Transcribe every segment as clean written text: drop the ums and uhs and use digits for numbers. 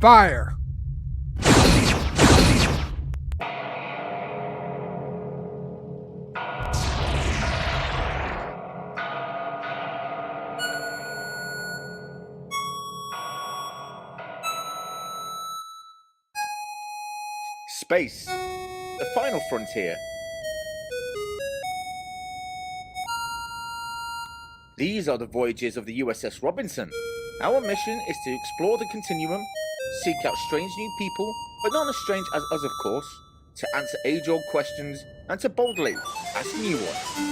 Fire! Space, the final frontier. These are the voyages of the USS Robinson. Our mission is to explore the continuum, seek out strange new people, but not as strange as us, of course, to answer age-old questions, and to boldly ask new ones.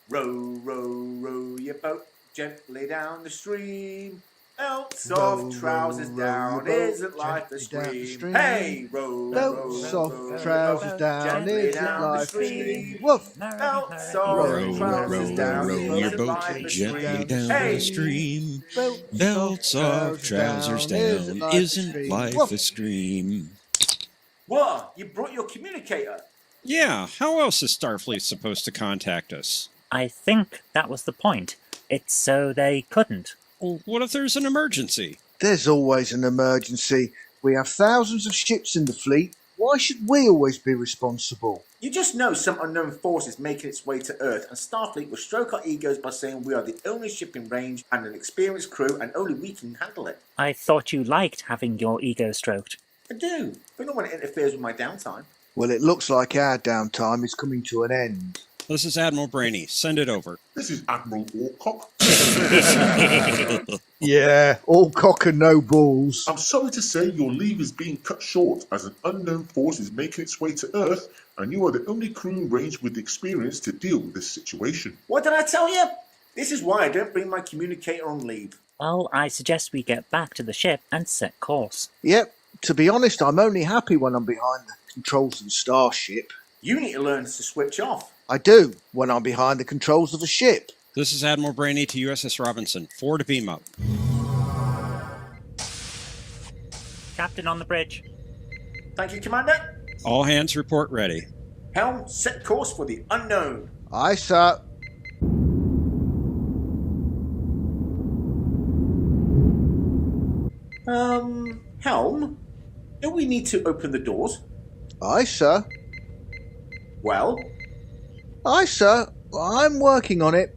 Row, row, row your boat gently down the stream. Belts off, trousers down, isn't life a scream? Hey, row, Belts row, off, row, trousers row, down, gently isn't down the life a stream. scream? Woof! Belts Row, off, trousers down, row your isn't boat life a gently scream? down Hey, the stream. Belts Belts off, trousers down, isn't life a scream? what? You brought your communicator? Yeah, how else is Starfleet supposed to contact us? I think that was the point. It's so they couldn't. Well, what if there's an emergency? There's always an emergency. We have thousands of ships in the fleet. Why should we always be responsible? You just know some unknown force is making its way to Earth, and Starfleet will stroke our egos by saying we are the only ship in range and an experienced crew, and only we can handle it. I thought you liked having your ego stroked. I do, but not when it interferes with my downtime. Well, it looks like our downtime is coming to an end. This is Admiral Brainy. Send it over. This is Admiral A.Q.O.T. Yeah, all cock and no balls. I'm sorry to say your leave is being cut short as an unknown force is making its way to Earth, and you are the only crew in range with the experience to deal with this situation. What did I tell you? This is why I don't bring my communicator on leave. Well, I suggest we get back to the ship and set course. Yep, to be honest, I'm only happy when I'm behind the controls of the starship. You need to learn to switch off. I do, when I'm behind the controls of a ship. This is Admiral Brainy to USS Robinson. 4 to beam up. Captain on the bridge. Thank you, Commander. All hands report ready. Helm, set course for the unknown. Aye, sir. Helm, don't we need to open the doors? Aye, sir. Well, Aye, sir. I'm working on it.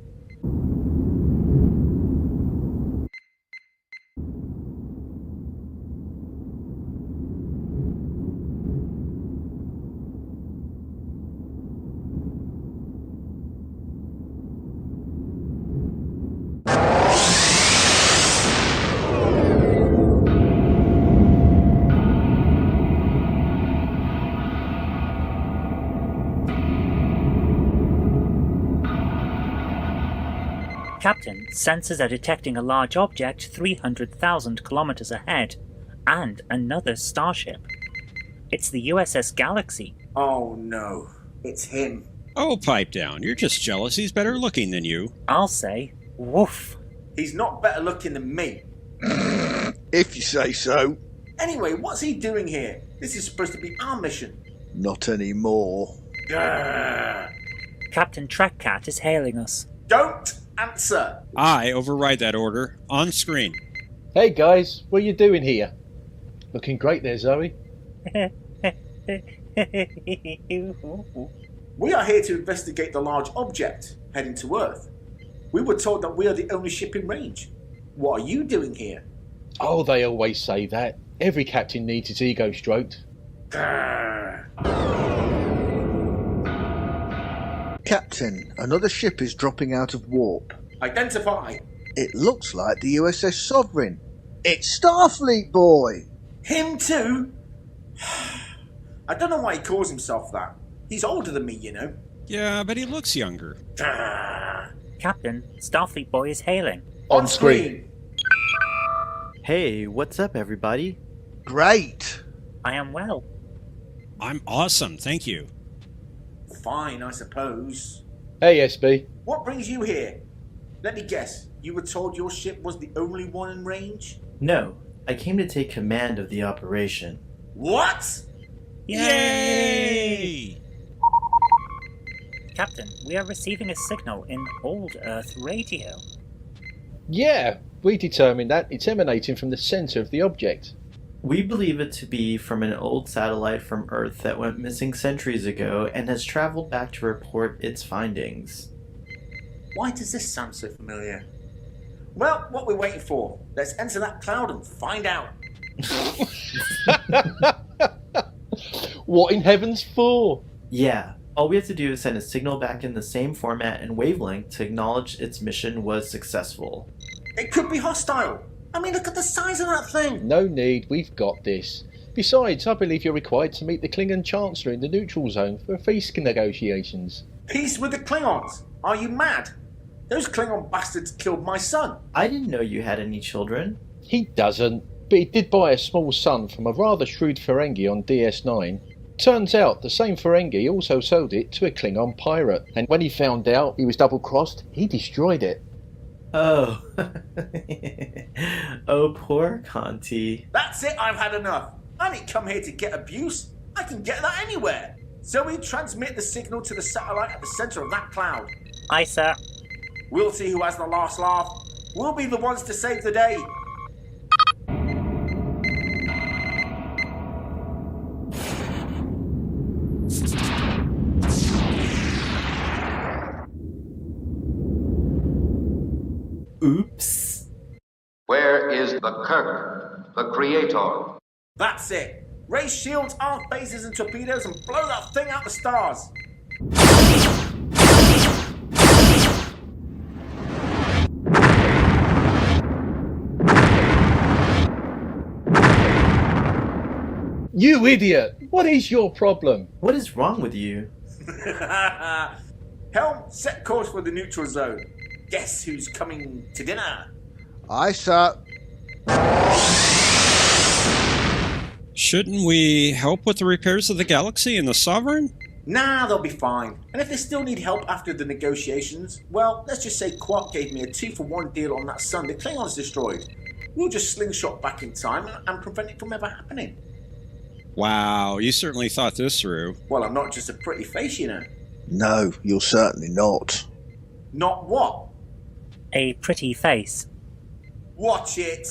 Captain, sensors are detecting a large object 300,000 kilometers ahead, and another starship. It's the USS Galaxy. oh no, it's him. Oh, pipe down. You're just jealous he's better looking than you. I'll say, woof. He's not better looking than me. If you say so. Anyway, what's he doing here? This is supposed to be our mission. Not anymore. Grrr. Captain Trekcat is hailing us. Don't answer. I override that order. On screen. Hey guys, what are you doing here? Looking great there, Zoe. We are here to investigate the large object heading to Earth. We were told that we are the only ship in range. What are you doing here? Oh, they always say that. Every captain needs his ego stroked. Grrr. Captain, another ship is dropping out of warp. Identify. It looks like the USS Sovereign. It's Starfleet, boy! Him too? I don't know why he calls himself that. He's older than me, you know. Yeah, but he looks younger. Grrr. Captain, Starfleet Boy is hailing. On screen. Hey, what's up, everybody? Great. I am well. I'm awesome, thank you. Fine, I suppose. Hey, SB. What brings you here? Let me guess. You were told your ship was the only one in range? No, I came to take command of the operation. What? Yay! Captain, we are receiving a signal in Old Earth radio. Yeah, we determined that it's emanating from the center of the object. We believe it to be from an old satellite from Earth that went missing centuries ago and has traveled back to report its findings. Why does this sound so familiar? Well, what we're waiting for? Let's enter that cloud and find out. What in heaven's for? Yeah, all we have to do is send a signal back in the same format and wavelength to acknowledge its mission was successful. It could be hostile. I mean, look at the size of that thing. No need, we've got this. Besides, I believe you're required to meet the Klingon Chancellor in the neutral zone for peace negotiations. Peace with the Klingons. Are you mad? Those Klingon bastards killed my son. I didn't know you had any children. He doesn't, but he did buy a small son from a rather shrewd Ferengi on DS9. Turns out the same Ferengi also sold it to a Klingon pirate, and when he found out he was double-crossed, he destroyed it. Oh. Oh, poor Conti. That's it, I've had enough. I didn't come here to get abuse. I can get that anywhere. So we transmit the signal to the satellite at the center of that cloud. Aye, sir. We'll see who has the last laugh. We'll be the ones to save the day. Oops. Where is the Kirk, the Creator? That's it. Raise shields, arm phasers and torpedoes and blow that thing out the stars. You idiot! What is your problem? What is wrong with you? Helm, set course for the neutral zone. Guess who's coming to dinner? Aye, sir. Shouldn't we help with the repairs of the Galaxy and the Sovereign? Nah, they'll be fine. And if they still need help after the negotiations, well, let's just say A.Q.O.T gave me a 2-for-1 deal on that sun the Klingons destroyed. We'll just slingshot back in time and prevent it from ever happening. Wow, you certainly thought this through. Well, I'm not just a pretty face, you know. No, you're certainly not. Not what? A pretty face. Watch it!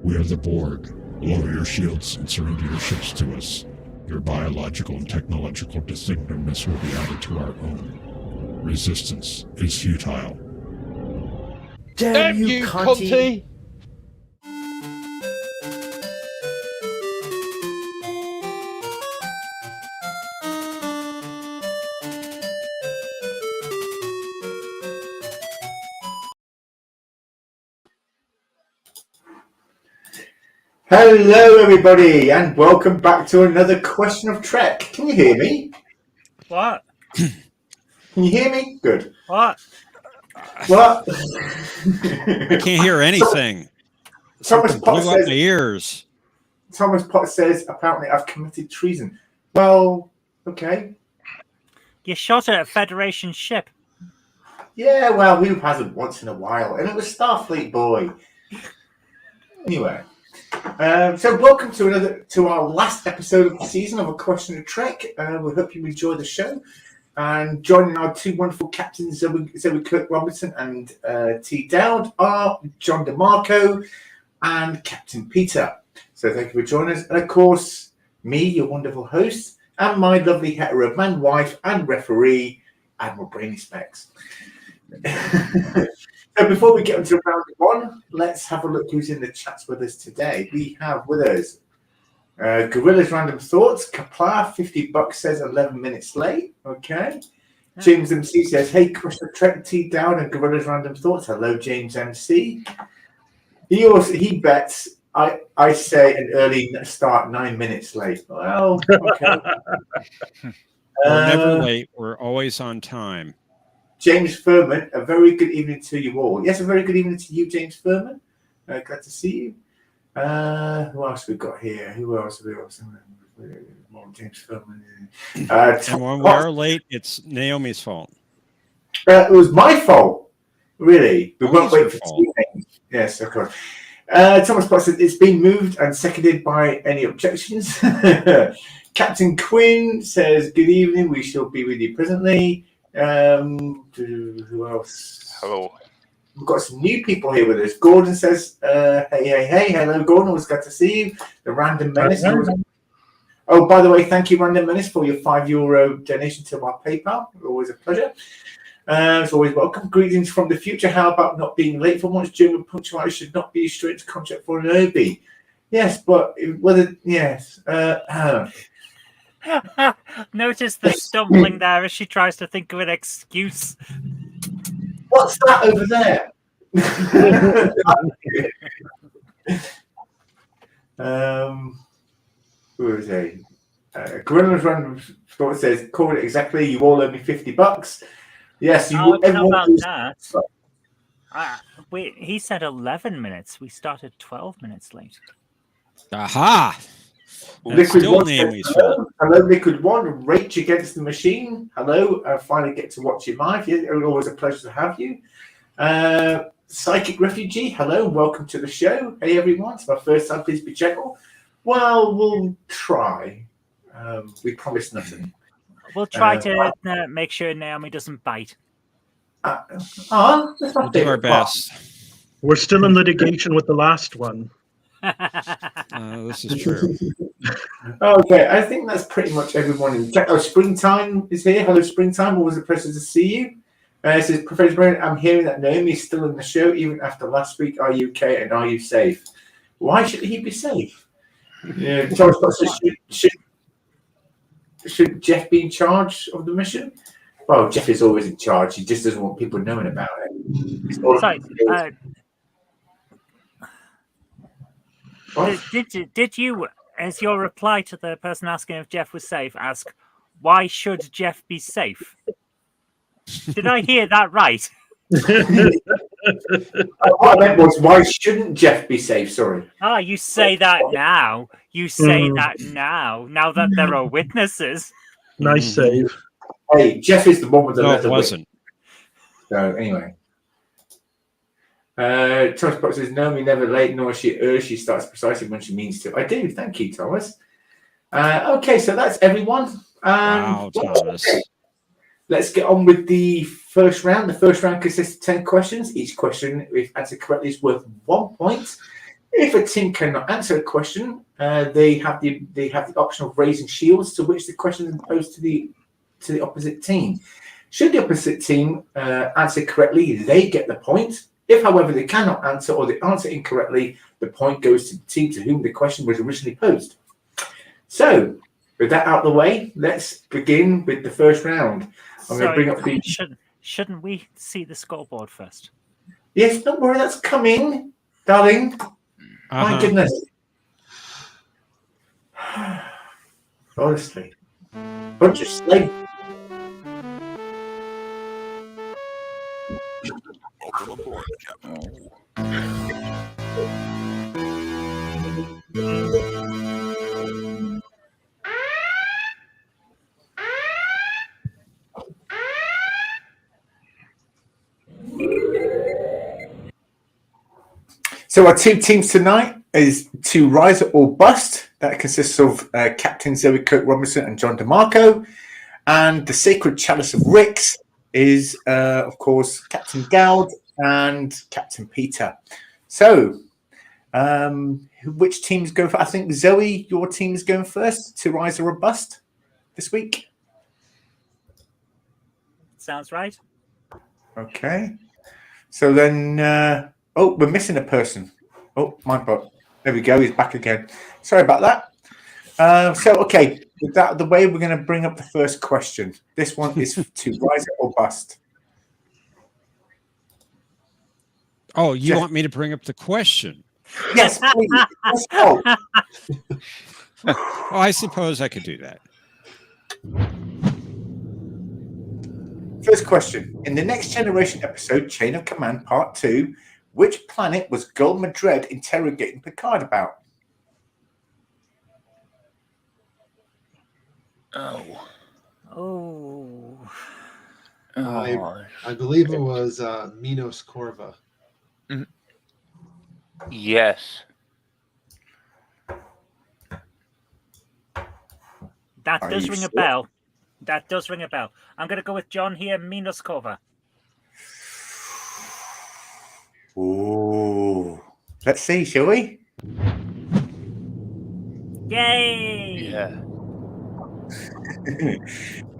We are the Borg. Lower your shields and surrender your ships to us. Your biological and technological distinctiveness will be added to our own. Resistance is futile. Damn you, Conti! Hello everybody and welcome back to another Question of Trek. Can you hear me? What? Can you hear me? Good. What? What? I can't hear anything. Thomas Something Potts blew out says, my ears. Thomas Potts says apparently I've committed treason. Well, okay. You shot at a Federation ship. Yeah, well, who hasn't once in a while? And it was Starfleet Boy. Anyway. So welcome to our last episode of the season of A Question of Trek. We hope you enjoy the show. And joining our two wonderful captains, Zoe Kirk Robinson and T. Dowd, are John DeMarco and Captain Peter. So thank you for joining us. And of course, me, your wonderful host, and my lovely hetero man, wife, and referee, Admiral Brainy Specs. So before we get into round one, let's have a look who's in the chats with us today. We have with us Gorilla's Random Thoughts. Kapla, $50 says 11 minutes late. Okay. James MC says, hey, Question of Trek, T Down and Gorilla's Random Thoughts. Hello, James MC. He bets I say an early start 9 minutes late. Well, okay. We're never late. We're always on time. James Furman, a very good evening to you all. Yes, a very good evening to you, James Furman. Glad to see you. Who else we got here? Who else? More James Furman. And when we are late, it's Naomi's fault. It was my fault. Really? We won't wait for 2 names. Yes, of course. Thomas Potts said it's been moved and seconded by any objections. Captain Quinn says, good evening, we shall be with you presently. Who else? Hello. We've got some new people here with us. Gordon says, hey. Hello, Gordon. Always glad to see you. The Random Menace. Oh, by the way, thank you, Random Menace, for your €5 donation to our PayPal. Always a pleasure. It's always welcome. Greetings from the future. How about not being late for once? German punctuality should not be a strange contract for an OB. Yes, but whether Notice the stumbling there as she tries to think of an excuse. What's that over there? Who is he? Gorilla's Random Sport says, call it exactly. You all owe me $50. Yes, you will. About that. He said 11 minutes. We started 12 minutes late. Aha! Liquid One says, hello, Liquid One. Rage Against the Machine. Hello. I finally get to watch you live. Yeah, always a pleasure to have you. Psychic Refugee. Hello. Welcome to the show. Hey, everyone. It's my first time. Please be gentle. Well, we'll try. We promise nothing. We'll try to make sure Naomi doesn't bite. We'll do our best. We're still in litigation with the last one. This is true. Okay, I think that's pretty much everyone in chat. Oh, Springtime is here. Hello, Springtime. Always a pleasure to see you. It says, Professor Brown, I'm hearing that Naomi is still in the show even after last week. Are you okay and are you safe? Why should he be safe? Yeah, should Jeff be in charge of the mission? Well, Jeff is always in charge. He just doesn't want people knowing about it. Sorry, did you, as your reply to the person asking if Jeff was safe, ask, why should Jeff be safe? Did I hear that right? What I meant was, why shouldn't Jeff be safe? Sorry. You say that now. You say that now. Now that there are witnesses. Nice save. Hey, Jeff is the one with the leather. It wasn't. So anyway, Thomas Potts says, "Naomi never late, nor she early. She starts precisely when she means to." I do. Thank you, Thomas. Okay, so that's everyone. Wow, Thomas. Okay. Let's get on with the first round. The first round consists of 10 questions. Each question, if answered correctly, is worth 1 point. If a team cannot answer a question, they have the option of raising shields, to which the question is posed to the opposite team. Should the opposite team answer correctly, they get the point. If, however, they cannot answer or they answer incorrectly, the point goes to the team to whom the question was originally posed. So, with that out of the way, let's begin with the first round. I'm going to bring up the. Shouldn't we see the scoreboard first? Yes, don't worry, that's coming, darling. My goodness. Honestly, bunch of slaves. Welcome aboard, Captain. So our two teams tonight is to rise or bust. That consists of Captain Zoe Coke Robinson and John DeMarco. And the Sacred Chalice of Ricks is, of course, Captain Gowd and Captain Peter. So, which teams go for? I think, Zoe, your team is going first to rise or bust this week. Sounds right. Okay. So then... oh, we're missing a person. Oh, my bad. There we go. He's back again. Sorry about that. Okay. With that out of the way, we're going to bring up the first question. This one is to rise or bust. Oh, you want me to bring up the question? Yes, please. Let's go. I suppose I could do that. First question. In the Next Generation episode, Chain of Command Part 2, which planet was Gul Madred interrogating Picard about? I believe it was Minos Corva. Yes. That does ring a bell. That does ring a bell. I'm going to go with John here, Minos Corva. Ooh. Let's see, shall we? Yay! Yeah.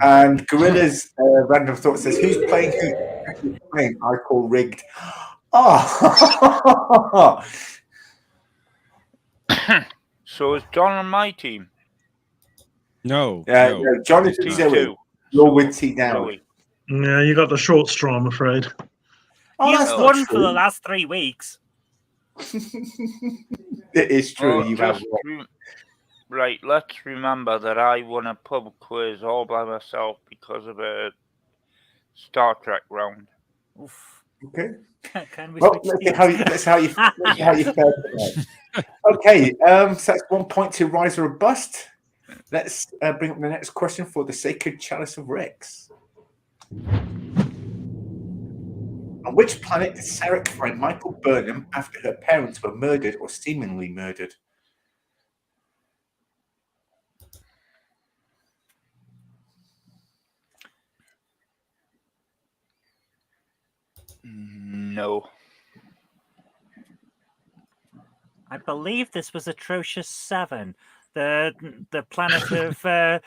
And Gorilla's random thought says, "Who's playing? Who's playing? I call rigged." Oh. So is John on my team? No. No, John is with Zoe. You're with T Dowd. Yeah, you got the short straw, I'm afraid. He has won for the last 3 weeks. It is true. You have. Right, let's remember that I won a pub quiz all by myself because of a Star Trek round. Oof. Okay. Can we Well, switch that's how you felt tonight. Okay, so that's 1 point to Rise or Bust. Let's bring up the next question for the Sacred Chalice of Rex. On which planet did Sarek find Michael Burnham after her parents were murdered or seemingly murdered? No. I believe this was Atrocious 7, the planet of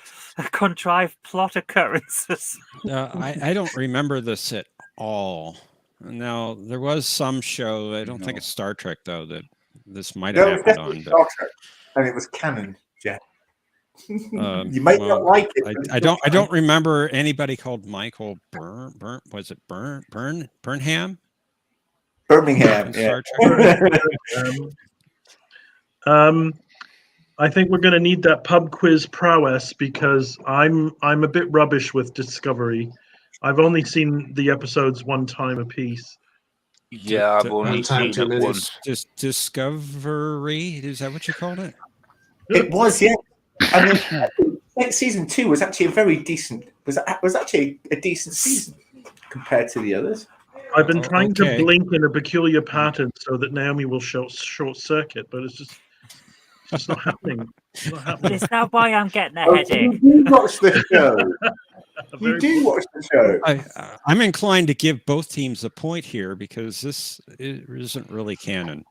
contrived plot occurrences. I don't remember this at all. Now, there was some show, I don't think it's Star Trek, though, that this might have happened on. Star Trek, and it was canon, Jeff. You might not like it. I don't remember anybody called Michael Burnham. Birmingham, yeah. I think we're going to need that pub quiz prowess because I'm a bit rubbish with Discovery. I've only seen the episodes one time apiece. Yeah, I've only seen it once. Just Discovery? Is that what you called it? It was, yeah. I mean, season 2 was actually a very decent. Was actually a decent season compared to the others. I've been trying to blink in a peculiar pattern so that Naomi will short circuit, but it's just not happening. It's not happening. Is that why I'm getting a headache? You do watch the show. You do watch the show. I'm inclined to give both teams a point here because this isn't really canon.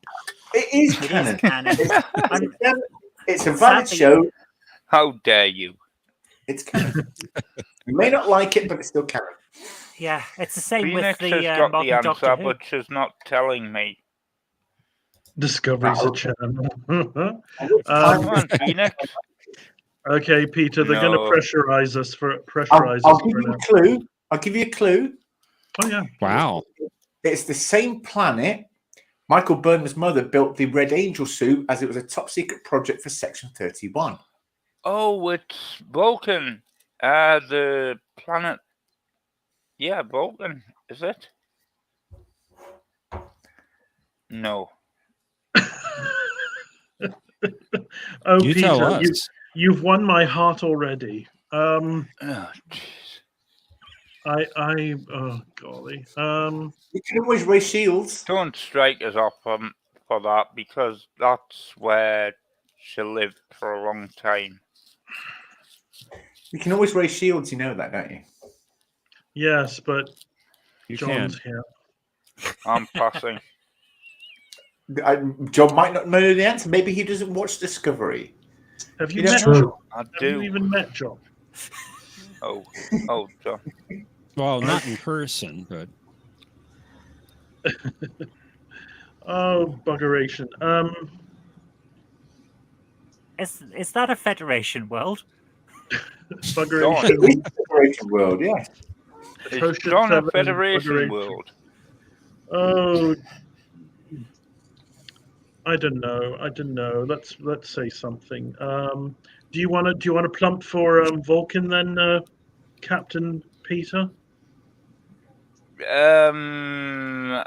It is canon. It's a valid Sadly, show. How dare you? It's canon. You may not like it, but it's still canon. Yeah, it's the same Phoenix with the has got modern the answer, Doctor Who. but she's not telling me. Discovery's a channel. Come on, Phoenix. Okay, Peter, they're going to pressurize us for I'll give you a clue. I'll give you a clue. Oh yeah! Wow. It's the same planet. Michael Burnham's mother built the Red Angel suit as it was a top secret project for Section 31. Oh, it's Vulcan. The planet. Yeah, Vulcan. Is it? No. Oh, You Peter, tell us. you've won my heart already. Oh, jeez. Oh golly. You can always raise shields. Don't strike us off for that because that's where she lived for a long time. You can always raise shields. You know that, don't you? Yes, but You John's can. here. I'm passing. John might not know the answer. Maybe he doesn't watch Discovery. Have you You met don't John? know. I Have do. you even met John? Oh, John. Well, not in person, but Oh, buggeration. Is that a Federation world? Buggeration. It is Federation World, yes. Is John a Federation world? Oh, I don't know. Let's say something. Do you want to plump for Vulcan then, Captain Peter? I'm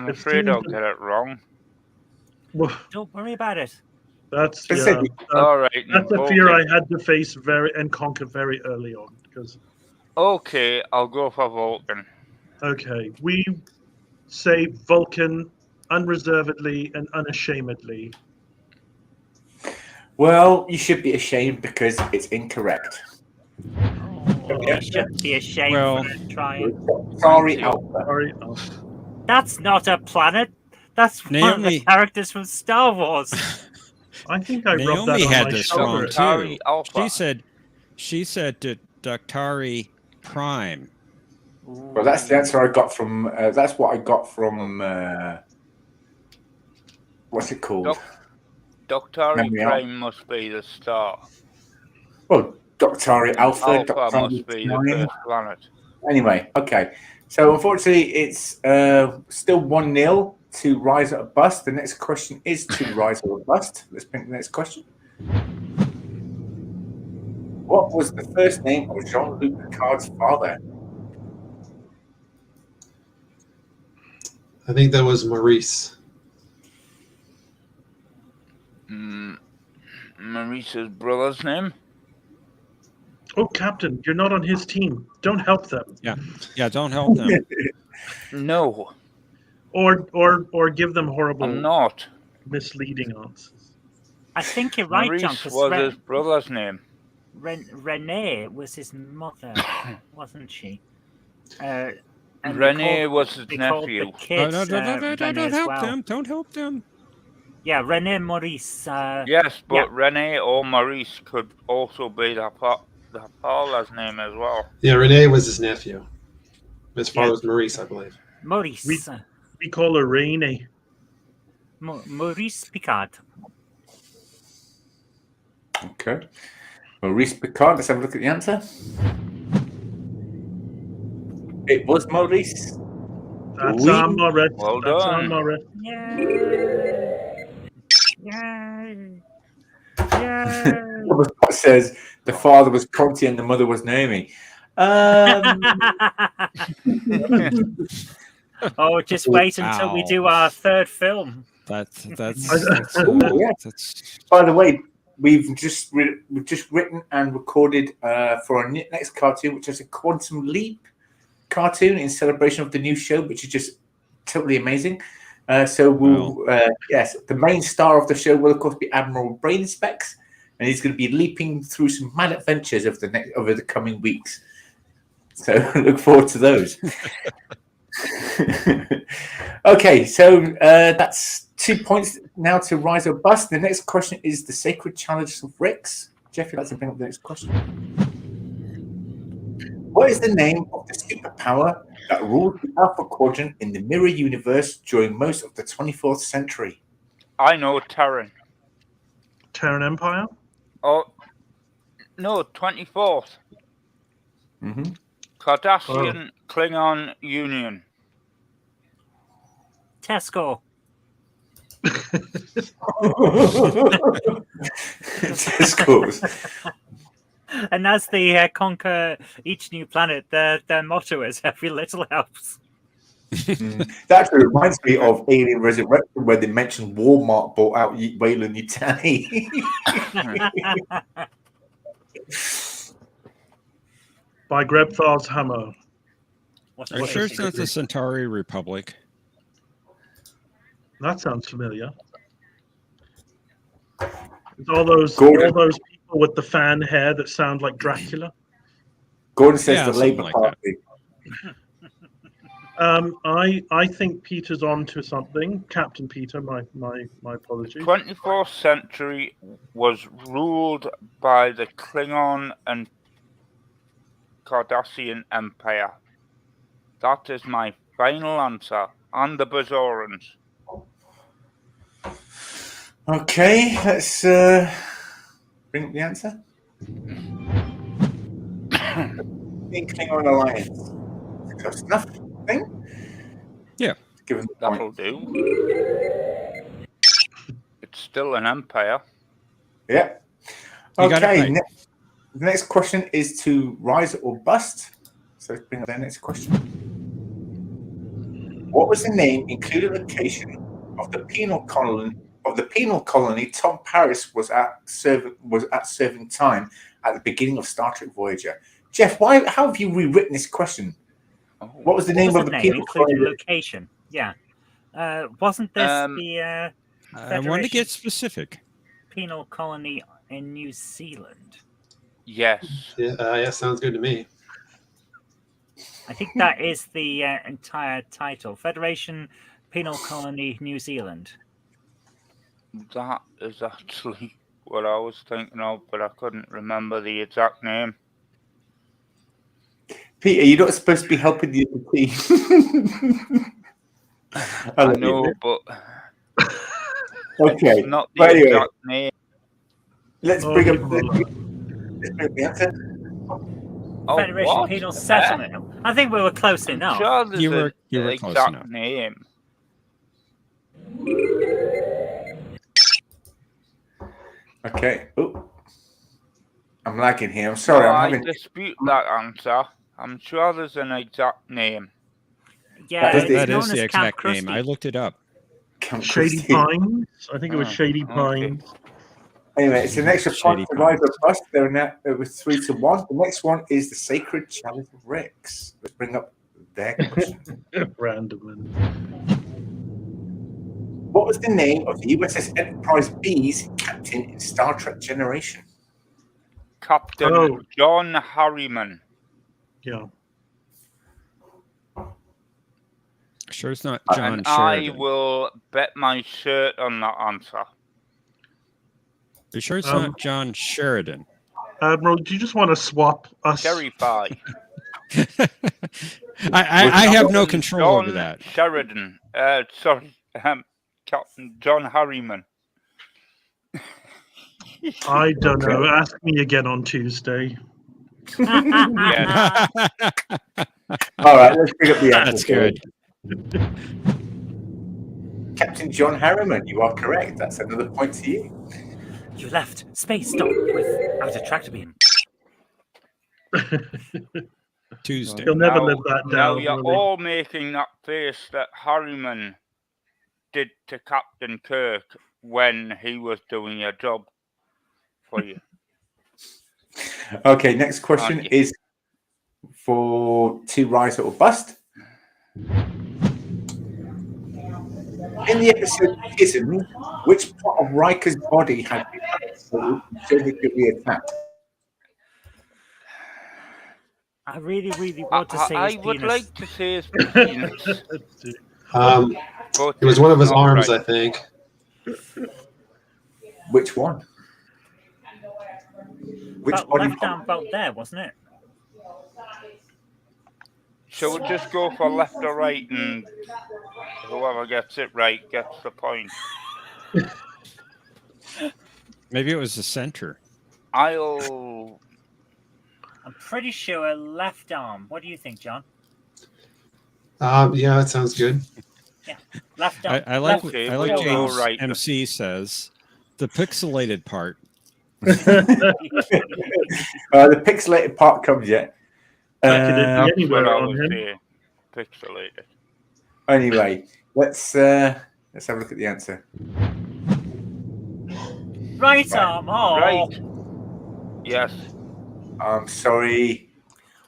afraid I'll get it wrong. Don't worry about it. That's Let's yeah. say all right, That's a fear Vulcan. I had to face and conquer very early on. Because Okay, I'll go for Vulcan. okay, we say Vulcan unreservedly and unashamedly. Well, you should be ashamed because it's incorrect. You should be ashamed Well, for trying. Sorry, Alpha. Sorry, Alpha. That's not a planet. That's one of the Naomi- characters from Star Wars. I think I rubbed Naomi that on had my this shoulder. wrong Daktari too. Alpha. She said Daktari Prime. Well, that's the answer I got from. That's what I got from. What's it called? Daktari Memory Prime must be the star. Well, Daktari Alpha. Alpha Daktari must be the 9. first planet. Anyway, okay. So unfortunately, it's still 1-0 to Rise or Bust. The next question is to Rise or Bust. Let's bring the next question. What was the first name of Jean-Luc Picard's father? I think that was Maurice. Maurice's brother's name? Oh, Captain, you're not on his team. Don't help them. Yeah, don't help them. No. Or give them horrible, I'm not. misleading answers. I think you're right, John. Maurice was his brother's name. Renee was his mother, wasn't she? And Renee was his they called nephew. the kids, Don't Renee as help well. them. Don't help them. Yeah, Renee Maurice. Yes, but yeah. Renee or Maurice could also be the father's name as well. Yeah, Renee was his nephew. His father was Maurice, I believe. Maurice. We call her Renee. Maurice Picard. Okay. Maurice Picard. Let's have a look at the answer. It was Maurice. That's our Maurice. Well That's our done. Maurice. Yay! It says the father was Conti and the mother was Naomi. Oh, just wait until we do our third film. That's Ooh, yeah. By the way, we've just written and recorded for our next cartoon, which is a Quantum Leap cartoon in celebration of the new show, which is just totally amazing. So we'll yes, the main star of the show will of course be Admiral Brain Specs, and he's going to be leaping through some mad adventures over the coming weeks. So look forward to those. Okay, so that's 2 points now to Rise or Bust. The next question is the Sacred Challenge of Ricks. Jeff, you'd like to bring up the next question? What is the name of the superpower that ruled the Alpha Quadrant in the Mirror Universe during most of the 24th century? I know Terran. Terran Empire? Oh, no, 24th. Mm-hmm. Cardassian Klingon Union. Tesco. Tesco's. And as they conquer each new planet, their motto is "Every little helps." That actually reminds me of Alien Resurrection, where they mentioned Walmart bought out Weyland Yutani. By Grebthar's Hammer. Are you sure it's not the Centauri Republic? That sounds familiar. It's all those people with the fan hair that sound like Dracula. Gordon says the Labour Party. I think Peter's on to something. Captain Peter, my apologies. 24th century was ruled by the Klingon and Cardassian Empire. That is my final answer. And the Bazorans. Okay, let's bring up the answer. Klingon Alliance. Close enough, I think. Yeah. Given the That'll do. It's still an empire. Yeah. Okay, the next question is to Rise or Bust. So let's bring up the next question. What was the name, including location, of the penal colony Tom Paris was at serving time at the beginning of Star Trek Voyager? Jeff, how have you rewritten this question? What was the name of the penal including colony? location? Yeah. Wasn't this the I want to get specific. penal colony in New Zealand? Yes. Yeah, sounds good to me. I think that is the entire title. Federation Penal Colony New Zealand. That is actually what I was thinking of, but I couldn't remember the exact name. Peter, you're not supposed to be helping the other team. I know, but okay. It's not the anyway, exact name. Let's bring up the answer. Federation what? Penal Settlement. I think we were close enough. Sure, there's You were an close exact enough. name. Okay. Oh, I'm lagging here. I'm sorry. No, I'm I having. dispute that answer. I'm sure there's an exact name. Yeah, that is the exact name. I looked it up. Shady Pines. I think it was Shady Pines. Anyway, it's an extra point Shady to Riser Bust. They're now over 3-1. The next one is the Sacred Chalice of Rex. Let's bring up their question. Randomly. What was the name of the USS Enterprise B's captain in Star Trek Generation? Captain John Harriman. Yeah. Sure, it's not John And Sheridan. I will bet my shirt on that answer. You sure it's not John Sheridan? Admiral, do you just want to swap us? Cherry pie. I have no control over that. Sheridan. Sorry. Captain John Harriman. I don't know. Ask me again on Tuesday. Yeah. All right, let's bring up the answer. That's good. Captain John Harriman, you are correct. That's another point to you. You left space dock without a tractor beam. Tuesday. You'll never live that down. Now you're really. all making that face that Harriman did to Captain Kirk when he was doing your job for you. Okay, next question is for To Rise or Bust. In the episode Ism, which part of Riker's body had been surgically attacked? I really want to say his I would penis. like to say his penis. It was one of his arms, I think. Which one? Which About body left part? arm about there, wasn't it? Shall we just go for left or right, and whoever gets it right gets the point? Maybe it was the center. I'm pretty sure left arm. What do you think, John? Yeah, that sounds good. Yeah, left arm. I like left James right. MC says, the pixelated part. The pixelated part comes yet. Anywhere on him. Pixelated. Anyway, let's have a look at the answer. Right arm. Oh. Right. Yes. I'm sorry.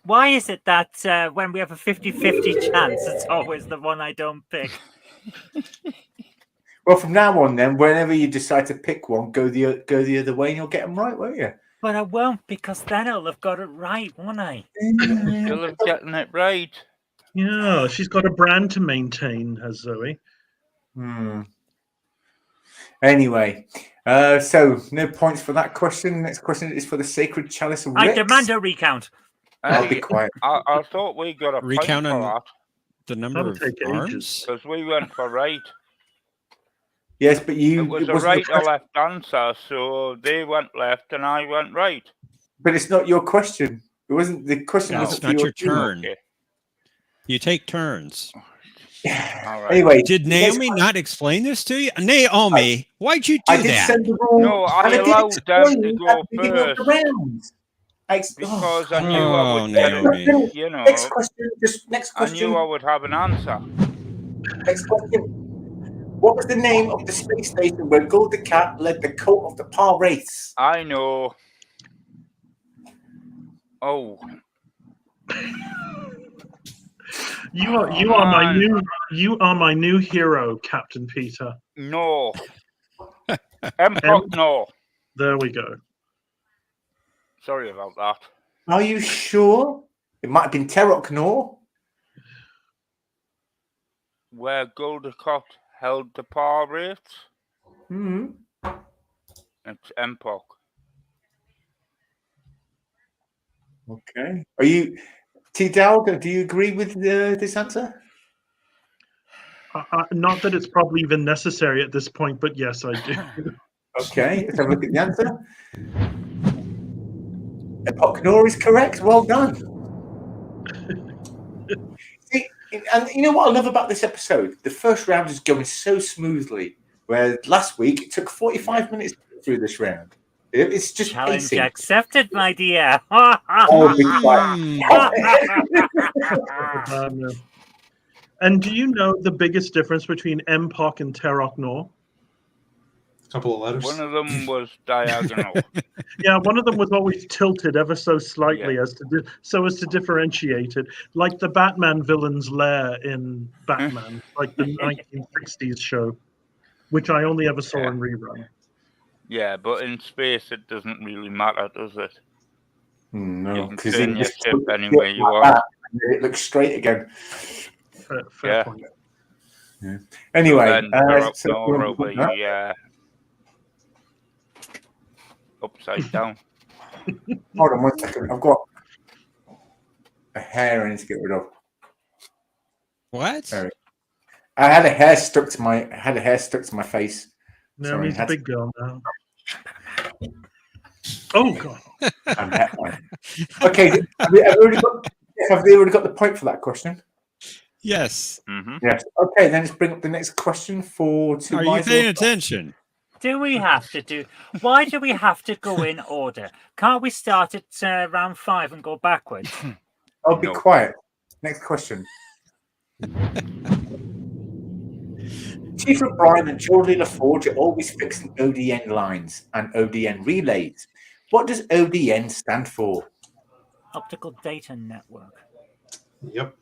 Why is it that when we have a 50-50 chance, it's always the one I don't pick? Well, from now on, then, whenever you decide to pick one, go the other way, and you'll get them right, won't you? But I won't, because then I'll have got it right, won't I? You'll have gotten it right. Yeah, she's got a brand to maintain, has Zoe. Anyway, so no points for that question. Next question is for the Sacred Chalice of Rex. I demand a recount. I'll be quiet. I thought we got a Recount point for on that. the number of arms? Because we went for right. Yes, but It was a right or left answer, so they went left and I went right. But it's not your question. It wasn't the question. No, wasn't it's not for your turn. Okay. You take turns. All right. Anyway, Did Naomi not explain this to you? Naomi, why'd you do I did that? send the rule. No, I and allowed did them explain to at go the beginning of the first. round. Because I knew I Oh, would get Naomi. it, you know. Next question. Just next I knew question. I would have an answer. Next question. What was the name of the space station where Gul the Cat led the Coat of the Par race? I know. Oh. You are you are my new hero, Captain Peter. No. M.P.O.T. No. There we go. Sorry about that. Are you sure? It might have been Terok Nor. Where Goldacott held the par race? Hmm. It's M.P.O.T. Okay. Are you, T. Dowd, do you agree with this answer? Not that it's probably even necessary at this point, but yes, I do. Okay, let's have a look at the answer. Epocnor is correct. Well done. See, and you know what I love about this episode? The first round is going so smoothly, where last week it took 45 minutes to get through this round. It's just Challenge pacing. accepted, my dear. Oh, be quiet. And do you know the biggest difference between MPOC and Terok Nor? Couple of letters. One of them was diagonal. Yeah, one of them was always tilted ever so slightly as to differentiate it, like the Batman villain's lair in Batman, like the 1960s show, which I only ever saw in rerun. Yeah, but in space it doesn't really matter, does it? No, because turn your ship anywhere you like want. It looks straight again. Fair point. Yeah. Anyway, upside down. Hold on 1 second. I've got a hair I need to get rid of. What? Sorry. I had a hair stuck to my face. No, he's a big girl now. Oh god. Okay, have they already got the point for that question? Yes. Mm-hmm. Yes. Okay, then let's bring up the next question for two. Are you paying attention? Do we have to do? Why do we have to go in order? Can't we start at round 5 and go backwards? I'll be quiet. Next question. Chief O'Brien and Geordie LaForge are always fixing ODN lines and ODN relays. What does ODN stand for? Optical Data Network. Yep.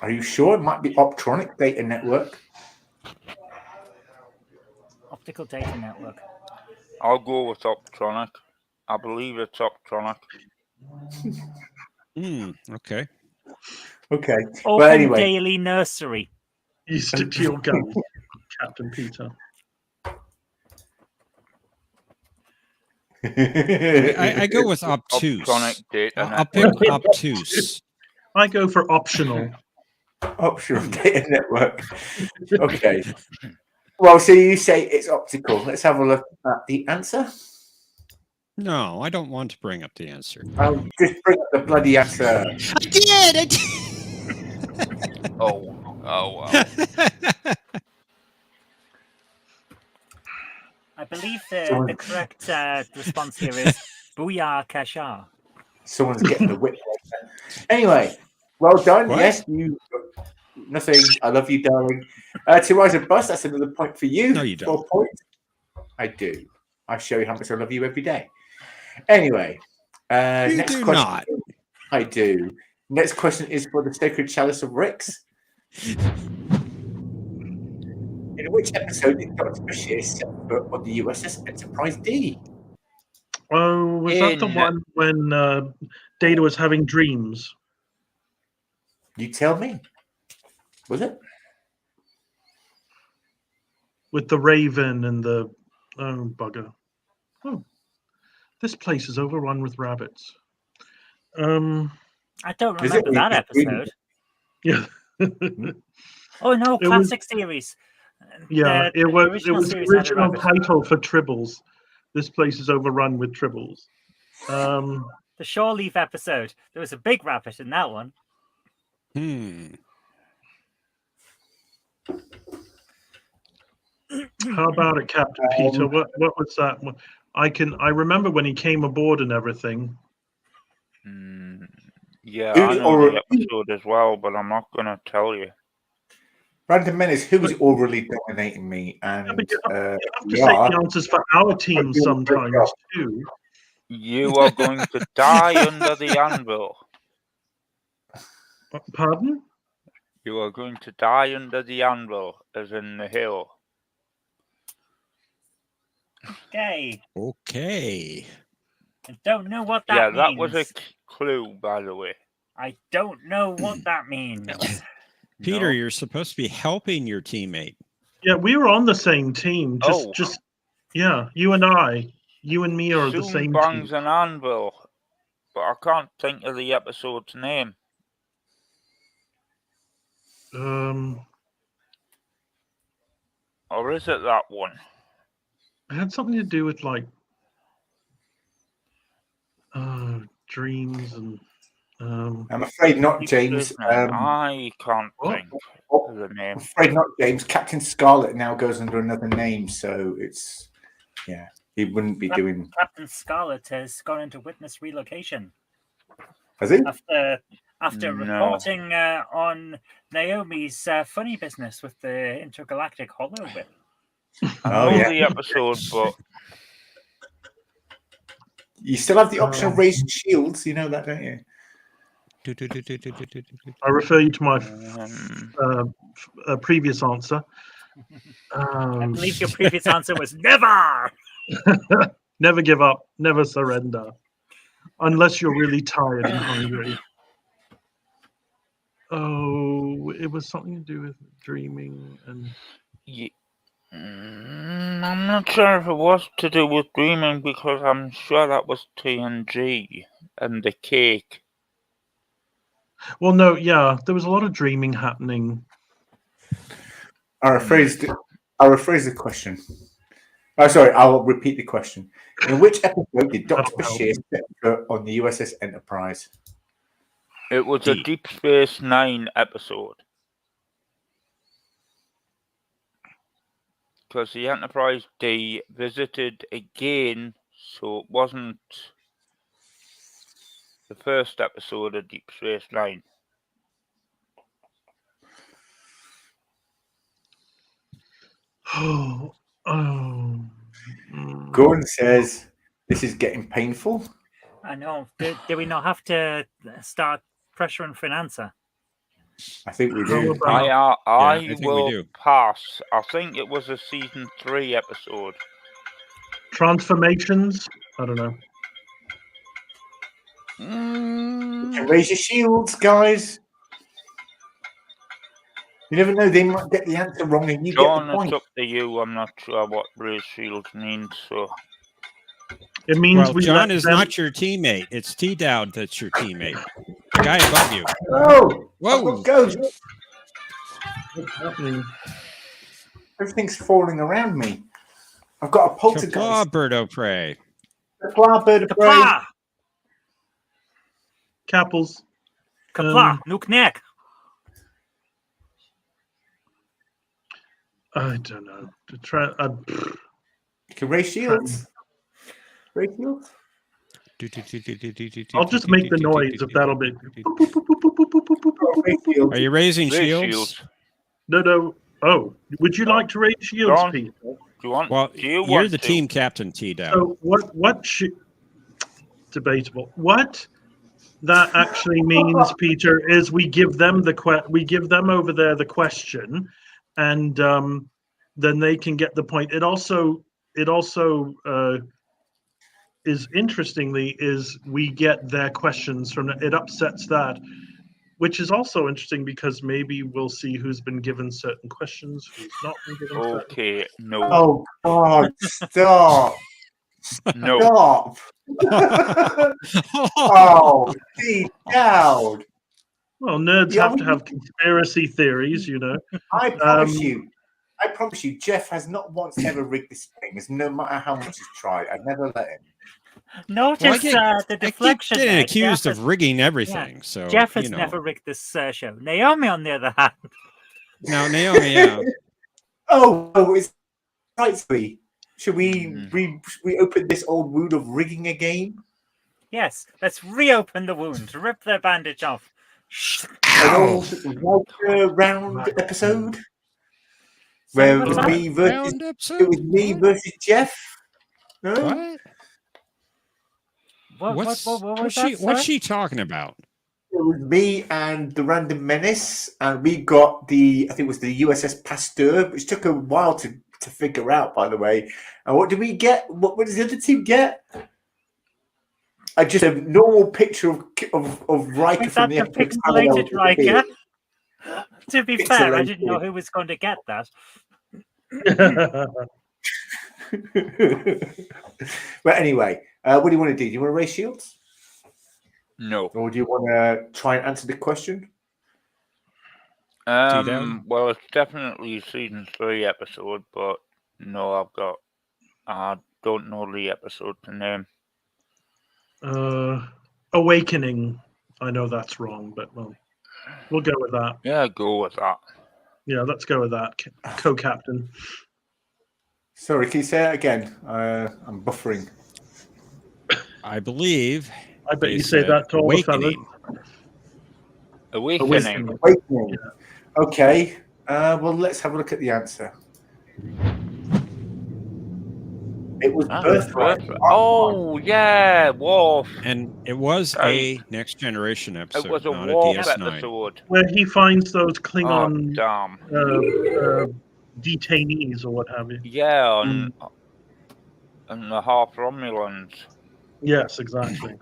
Are you sure it might be Optronic Data Network? Optical Data Network. I'll go with Optronic. I believe it's Optronic. Okay. Okay. Open Well, anyway. Daily Nursery. You stick to your guns, Captain Peter. I go with obtuse. Optronic Data I'll pick obtuse. I go for optional. Optional Data Network. Okay. Well, so you say it's optical. Let's have a look at the answer. No, I don't want to bring up the answer. I'll just bring up the bloody answer. I did. Oh. I believe the correct response here is Booyah Kashar. Someone's getting the whip. Anyway, well done. What? Yes, you. Nothing. I love you, darling. To rise a bus. That's another point for you. No, you don't. 4 points. I do. I show you how much I love you every day. Anyway, next do question. not. I do. Next question is for the Sacred Chalice of Ricks. In which episode did Dr. Bashir set foot on the USS Enterprise D? Oh, was that the one when Data was having dreams? You tell me. Was it? With the Raven and the... Oh, bugger. Oh, this place is overrun with rabbits. I don't remember that episode. Yeah. Oh no, classic series. Yeah, it was the series had a original rabbit. title for Tribbles. This place is overrun with Tribbles. The Shore Leave episode. There was a big rabbit in that one. How about it, Captain Peter? What was that? I remember when he came aboard and everything. Yeah, Who's I know already, the episode as well, but I'm not going to tell you. Brandon Menace, who's already dominating me? And But you have to we say are. the answers for our team sometimes too. You are going to die under the anvil. Pardon? You are going to die under the anvil, as in the hill. Okay. Okay. I don't know what Yeah, that that means. was a clue, by the way. I don't know what that means. Peter, No. you're supposed to be helping your teammate. Yeah, we were on the same team. Just yeah, you and me are the Soon same bangs team. an anvil, but I can't think of the episode's name. Or is it that one? It had something to do with like dreams and. I'm afraid not, James. I can't think of the name. I'm afraid not, James. Captain Scarlet now goes under another name, so it's he wouldn't be doing. Captain Scarlet has gone into witness relocation. Has he? After reporting on Naomi's funny business with the intergalactic hollow whip. I know the episode, but you still have the option of raising shields. You know that, don't you? I refer you to my previous answer. I believe your previous answer was never. Never give up, never surrender, unless you're really tired and hungry. Oh, it was something to do with dreaming and. I'm not sure if it was to do with dreaming because I'm sure that was TNG and the cake. Well, no, yeah, there was a lot of dreaming happening. I'll rephrase the question. Oh, sorry, I'll repeat the question. In which episode did Dr. Bashir set foot on the USS Enterprise? It was a Deep Space Nine episode. Because the Enterprise D visited again, so it wasn't the first episode of Deep Space Nine. Gordon says this is getting painful. I know. Do we not have to start pressuring for an answer? I think we do. I will pass. I think it was a season 3 episode. Transformations? I don't know. Raise your shields, guys. You never know; they might get the answer wrong, and you John, get the point. it's up to you. I'm not sure what raise shields means, so. It means John is not your teammate. It's T-Dowd that's your teammate. The guy above you. Oh! Whoa! Go! What's happening? Everything's falling around me. I've got a poltergeist. Kapla, bird of prey. Kapla, bird of prey. Capples. Kapla, nuke neck. I don't know. You can raise shields. Raise shields. I'll just make the noise if that'll be. Are you raising shields? No. Oh, would you like to raise shields, Peter? You're the team captain, T-Dowd. So what debatable. What that actually means, Peter, is we give them over there the question, and then they can get the point. It also is interestingly is we get their questions from it upsets that, which is also interesting because maybe we'll see who's been given certain questions, who's not been given Okay, no. Oh God! Stop! No. Stop! Oh, T-Dowd. Well, nerds have to have conspiracy theories, you know. I promise you, Jeff has not once ever rigged this thing. No matter how much he's tried, I'd never let him. Notice the deflection. I keep getting there. accused Jeff of rigging everything. Yeah. So Jeff has never rigged this show. Naomi, on the other hand. No, Naomi, yeah. Oh, it's right. Should we open this old wound of rigging a game? Yes, let's reopen the wound. Rip their bandage off. An old Walter Round episode Sorry, where it what's was that? me versus Round episode? it was me versus Jeff. No, What? What was that? What's Sorry? she talking about? it was me and the Random Menace, and we got I think it was the USS Pasteur, which took a while to figure out, by the way. And what did we get? What does the other team get? Just a normal picture of Riker Was from that the the episode Parallel pixelated to the Riker? Beard. To be fair, I didn't know Pixelated. who was going to get that. But anyway, what do you want to do? Do you want to race shields? No. Or do you want to try and answer the question? Well, it's definitely season 3 episode, but no, I don't know the episode to name. Awakening. I know that's wrong, but well, we'll go with that. Yeah, go with that. Yeah, let's go with that. Co-captain. Sorry, can you say that again? I'm buffering. I believe. I bet you say that to all the fellas. Awakening. Awakening. Yeah. Okay. Well, let's have a look at the answer. It was Birthright. Oh, yeah, Worf. And it was a Next Generation episode, It was a not Worf a DS9. episode. Where he finds those Klingon damn. detainees or what have you. Yeah, and the half Romulans. Yes, exactly.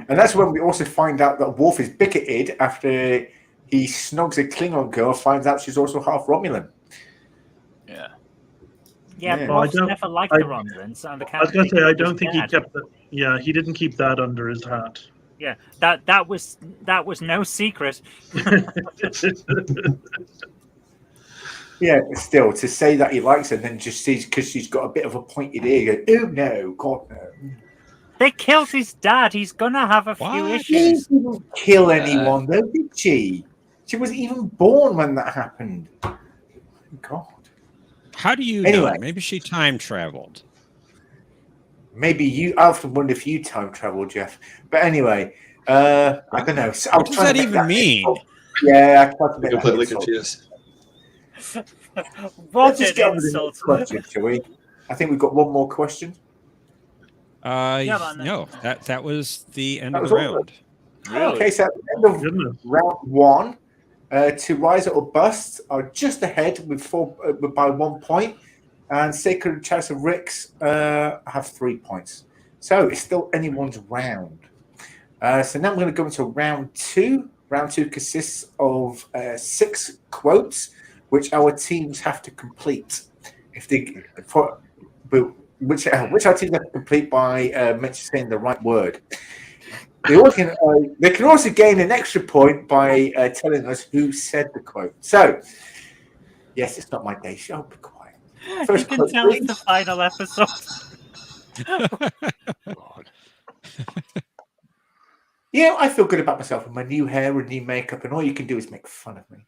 And that's when we also find out that Worf is bigoted after he snogs a Klingon girl, finds out she's also half Romulan. Yeah. Yeah, Well, Worf's never liked the Romulans. And I was going to say, I don't think he kept that. Yeah, he didn't keep that under his hat. Yeah, that was no secret. Yeah, but still, to say that he likes her and then just sees because she's got a bit of a pointed ear, go, oh no, God no. They killed his dad. He's gonna have a few issues. She didn't kill anyone though, did she? She wasn't even born when that happened. God. How do you Anyway. know? Maybe she time traveled. Maybe you. I often wonder if you time travel, Jeff. But anyway, I don't know. So What does that even mean? Yeah, I tried to make Completely that confused. What Let's just an get on with the insult! next question, shall we? I think we've got one more question. No, that was the end That of was the all. round. Okay, so at the end of round one, To Rise or Bust are just ahead with by 1 point, and Sacred Chalice of Ricks have 3 points. So it's still anyone's round. So now I'm going to go into round two. Round two consists of 6 quotes, which our teams have to complete. Which our teams have to complete by saying the right word. They can also gain an extra point by telling us who said the quote. So, yes, it's not my day. I'll be quiet. First You can quote, tell it's please. the final episode. Yeah, I feel good about myself with my new hair and new makeup, and all you can do is make fun of me.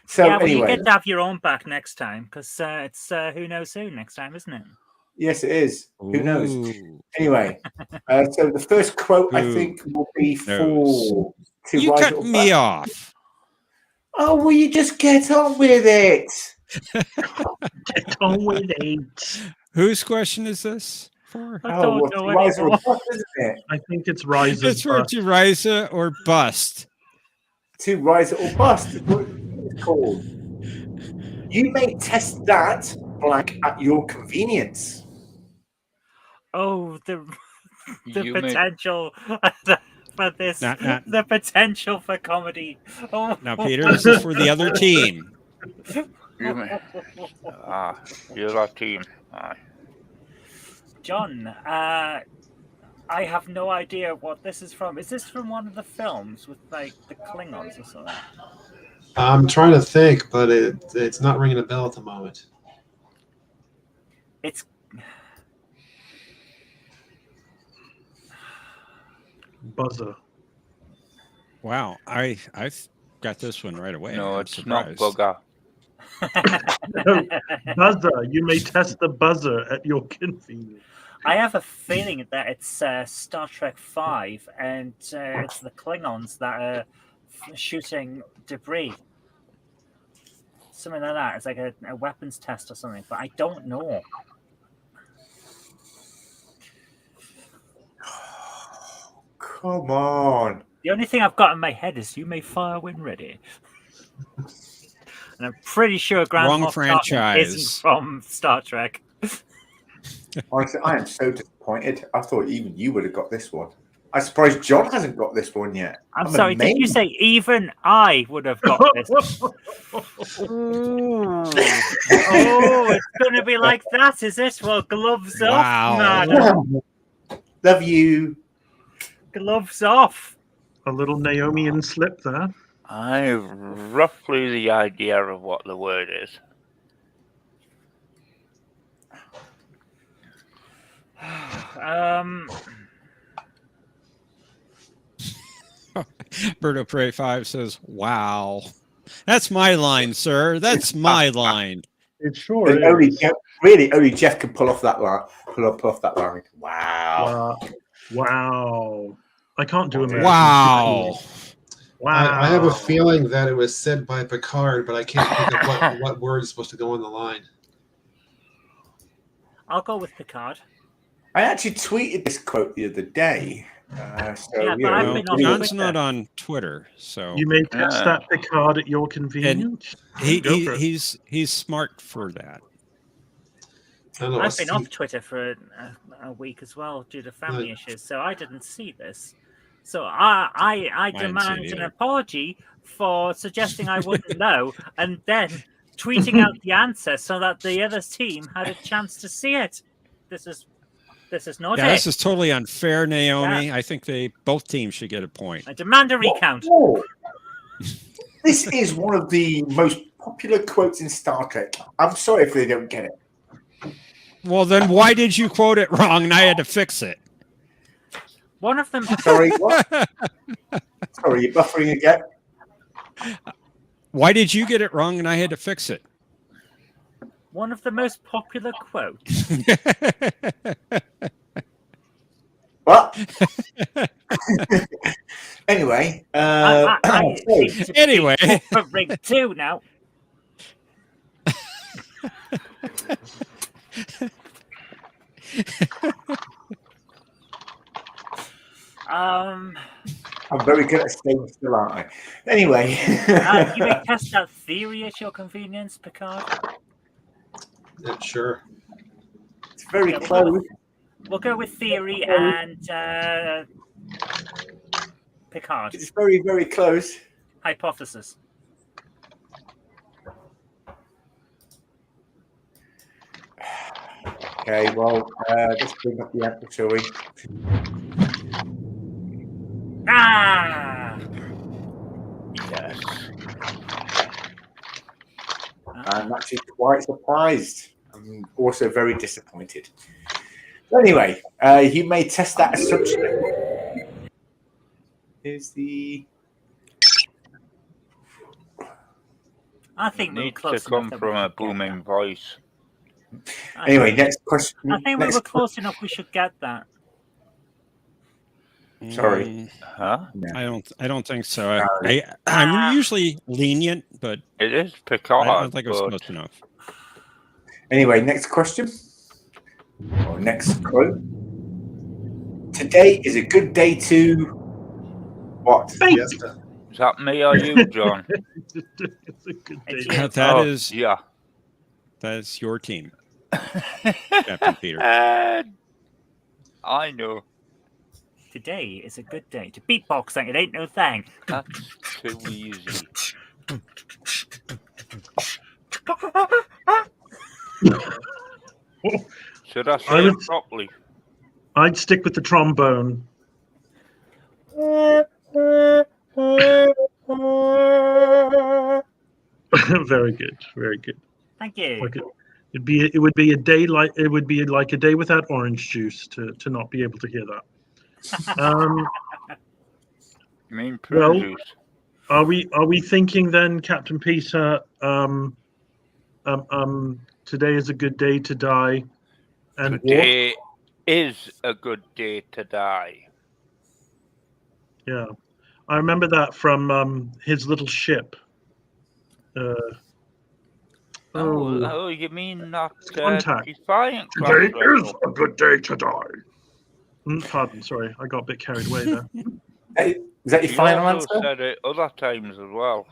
So yeah, well, anyway, you get to have your own back next time because it's who knows who next time, isn't it? yes, it is. Who knows? Ooh. Anyway, so the first quote I think will be for To You Rise cut or me Bust. off. Oh, will you just get on with it? Get on with it. Whose question is this for? I Oh, don't well, know To Rise or anymore. Bust, isn't it? I think it's Rise It's for Bust. To Rise or Bust. To Rise or Bust. What it's called. You may test that blank at your convenience. Oh, the You may- potential for this, Not- the potential for comedy. Oh. Now, Peter, this is for the other team. You may. You're our team. John, I have no idea what this is from. Is this from one of the films with like the Klingons or something? I'm trying to think, but it's not ringing a bell at the moment. It's Buzzer. Wow, I've got this one right away. No, I'm it's not surprised. Bugger. Buzzer. You may test the buzzer at your convenience. I have a feeling that it's Star Trek V, and it's the Klingons that are shooting debris. Something like that. It's like a weapons test or something, but I don't know. Come on. The only thing I've got in my head is "You may fire when ready," and I'm pretty sure Grand Wrong Moff Tarkin franchise. isn't from Star Trek. Honestly, I am so disappointed. I thought even you would have got this one. I'm surprised John hasn't got this one yet. I'm sorry, did you say even I would have got this? Ooh. Oh, it's going to be like that, is it? Well, gloves off, madam. Love you. Gloves off. A little Naomian slip there. I have roughly the idea of what the word is. Berto Prey 5 says, "Wow, that's my line, sir. That's my line." It sure is. Only Jeff can pull off that line. Pull off that line. Wow. Wow. I can't do American. Wow. Wow. I have a feeling that it was said by Picard, but I can't think of what word is supposed to go on the line. I'll go with Picard. I actually tweeted this quote the other day. John's not on Twitter, so you may text that Picard at your convenience. He's smart for that. I've been off Twitter for a week as well due to family issues, so I didn't see this. So I demand an apology for suggesting I wouldn't know, and then tweeting out the answer so that the other team had a chance to see it. This is not it. This is totally unfair, Naomi. Yeah. I think both teams should get a point. I demand a recount. This is one of the most popular quotes in Star Trek. I'm sorry if they don't get it. Well, then why did you quote it wrong and I had to fix it? One of them. Sorry, what? Sorry, you're buffering again. Why did you get it wrong and I had to fix it? One of the most popular quotes. What? Anyway. Anyway. For ring 2 now. I'm very good at staying still, aren't I? Anyway. You may test out theory at your convenience, Picard. Yeah, sure. It's very close. We'll go with theory and Picard. It's very, very close. Hypothesis. Okay, well, let's bring up the answer, shall we? Yes. I'm actually quite surprised. I'm also very disappointed. Anyway, you may test that assumption. Here's the. I think it needs to come from a booming voice. Anyway, next question. I think we were close enough. We should get that. Sorry. Huh? I don't think so. I'm usually lenient, but it is Picard. I don't think it was close enough. Anyway, next question. Or next quote. Today is a good day to what? Is that me or you, John? It's a good day. That is your team, Captain Peter. I know. Today is a good day to beatboxing. It ain't no thing. That's too easy. Should I say it properly? I'd stick with the trombone. Very good, very good. Thank you. It would be a day like a day without orange juice to not be able to hear that. You mean juice? Are we thinking then, Captain Peter? Today is a good day to die and today walk. is a good day to die. Yeah, I remember that from his little ship. Oh, you mean that Contact. Defiant class Today is vessel? a good day to die. Pardon, sorry, I got a bit carried away there. Is that your He final also answer? said it other times as well.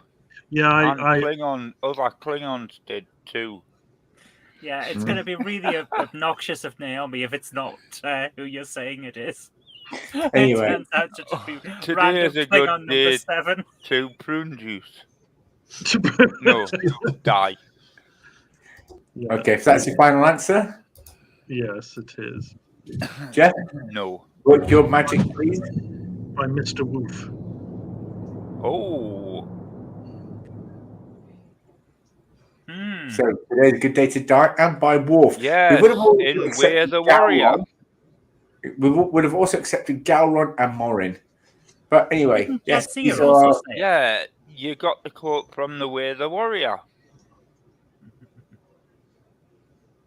Yeah, and other Klingons did too. Yeah, it's going to be really obnoxious of Naomi if it's not who you're saying it is. Anyway. It turns out to just be Today random is a good Klingon day number 7. to prune juice. No, die. Yeah. Okay, if that's your final answer. Yes, it is. Jeff? No. Work your magic, please. By Mr. Wolf. Oh. So today's a good day to die, and by Worf. Yes, we would have also in accepted Where the Warrior. Gowron. We would have also accepted Gowron and Morin. But anyway, yes, these are. Yeah, you got the quote from the Where the Warrior.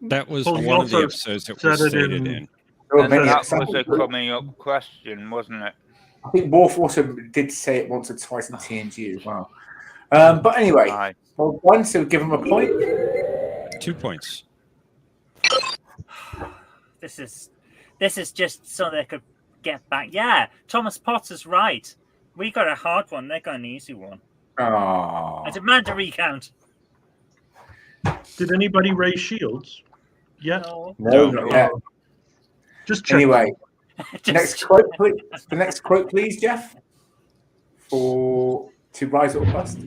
That was Well, he one of the also episodes that said was it stated in- in. And that was a coming up question, wasn't it? I think Worf also did say it once or twice in TNG as well. But anyway, Aye. well done. So give him a point. 2 points. This is just so they could get back. Yeah, Thomas Potter's right. We got a hard one. They got an easy one. Oh. I demand a recount. Did anybody raise shields? Yet? No. No, not yet. Just check. Anyway, next quote, please. The next quote, please, Jeff. To rise or bust.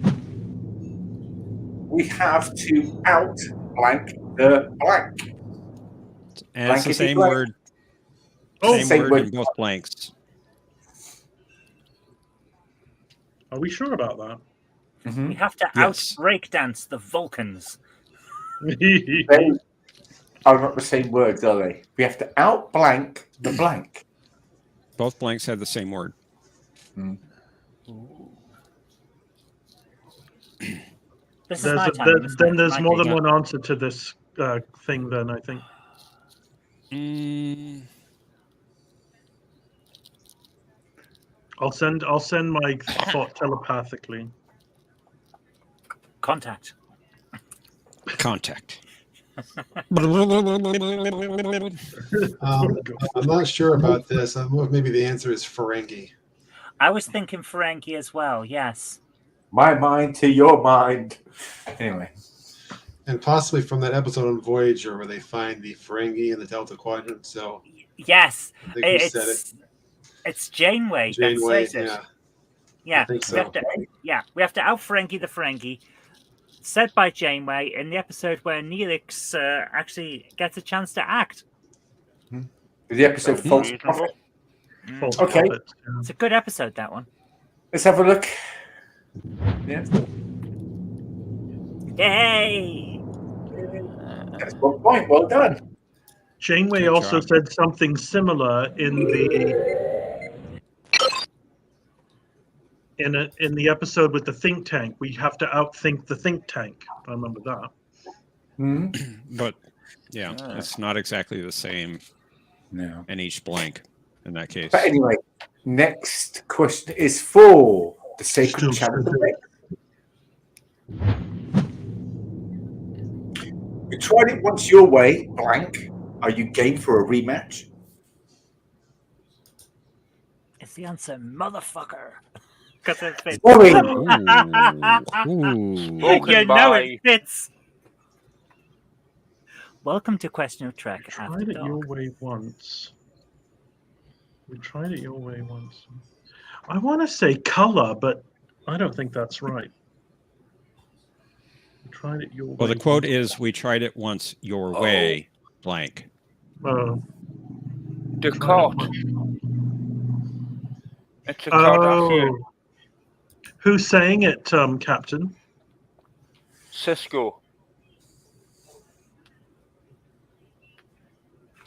We have to out blank the blank. And it's the Blankety same blank. word. Oh, Same same word word. in both blanks. Are we sure about that? Mm-hmm. We have to out breakdance the Vulcans. They are not the same words, are they? We have to out blank the blank. Both blanks have the same word. This is my time. Then there's more than one answer to this thing. Then I think. I'll send my thought telepathically. Contact. I'm not sure about this. Maybe the answer is Ferengi. I was thinking Ferengi as well. Yes. My mind to your mind. Anyway. And possibly from that episode on Voyager where they find the Ferengi in the Delta Quadrant. So yes, I think we said it. It's Janeway. Janeway, that says it. yeah. Yeah, I think so. we have to out Ferengi the Ferengi, said by Janeway in the episode where Neelix actually gets a chance to act. The episode False Prophet. Okay. It's a good episode, that one. Let's have a look. Yeah. Yay! That's 1 point. Well done. Janeway also said something similar in the episode with the think tank. We have to outthink the think tank. I remember that. But yeah, it's not exactly the same. No. In each blank, in that case. But anyway, next question is for the Sacred Channel. You tried it once your way, blank. Are you game for a rematch? It's the answer, motherfucker. Because it fits. You know it fits. Welcome to Question of Trek. We tried it your way once. I want to say color, but I don't think that's right. We tried it your way. Well, the quote is, "We tried it once your way, blank." A.Q.O.T. It's a Kardashian. Who's saying it, Captain? Cisco.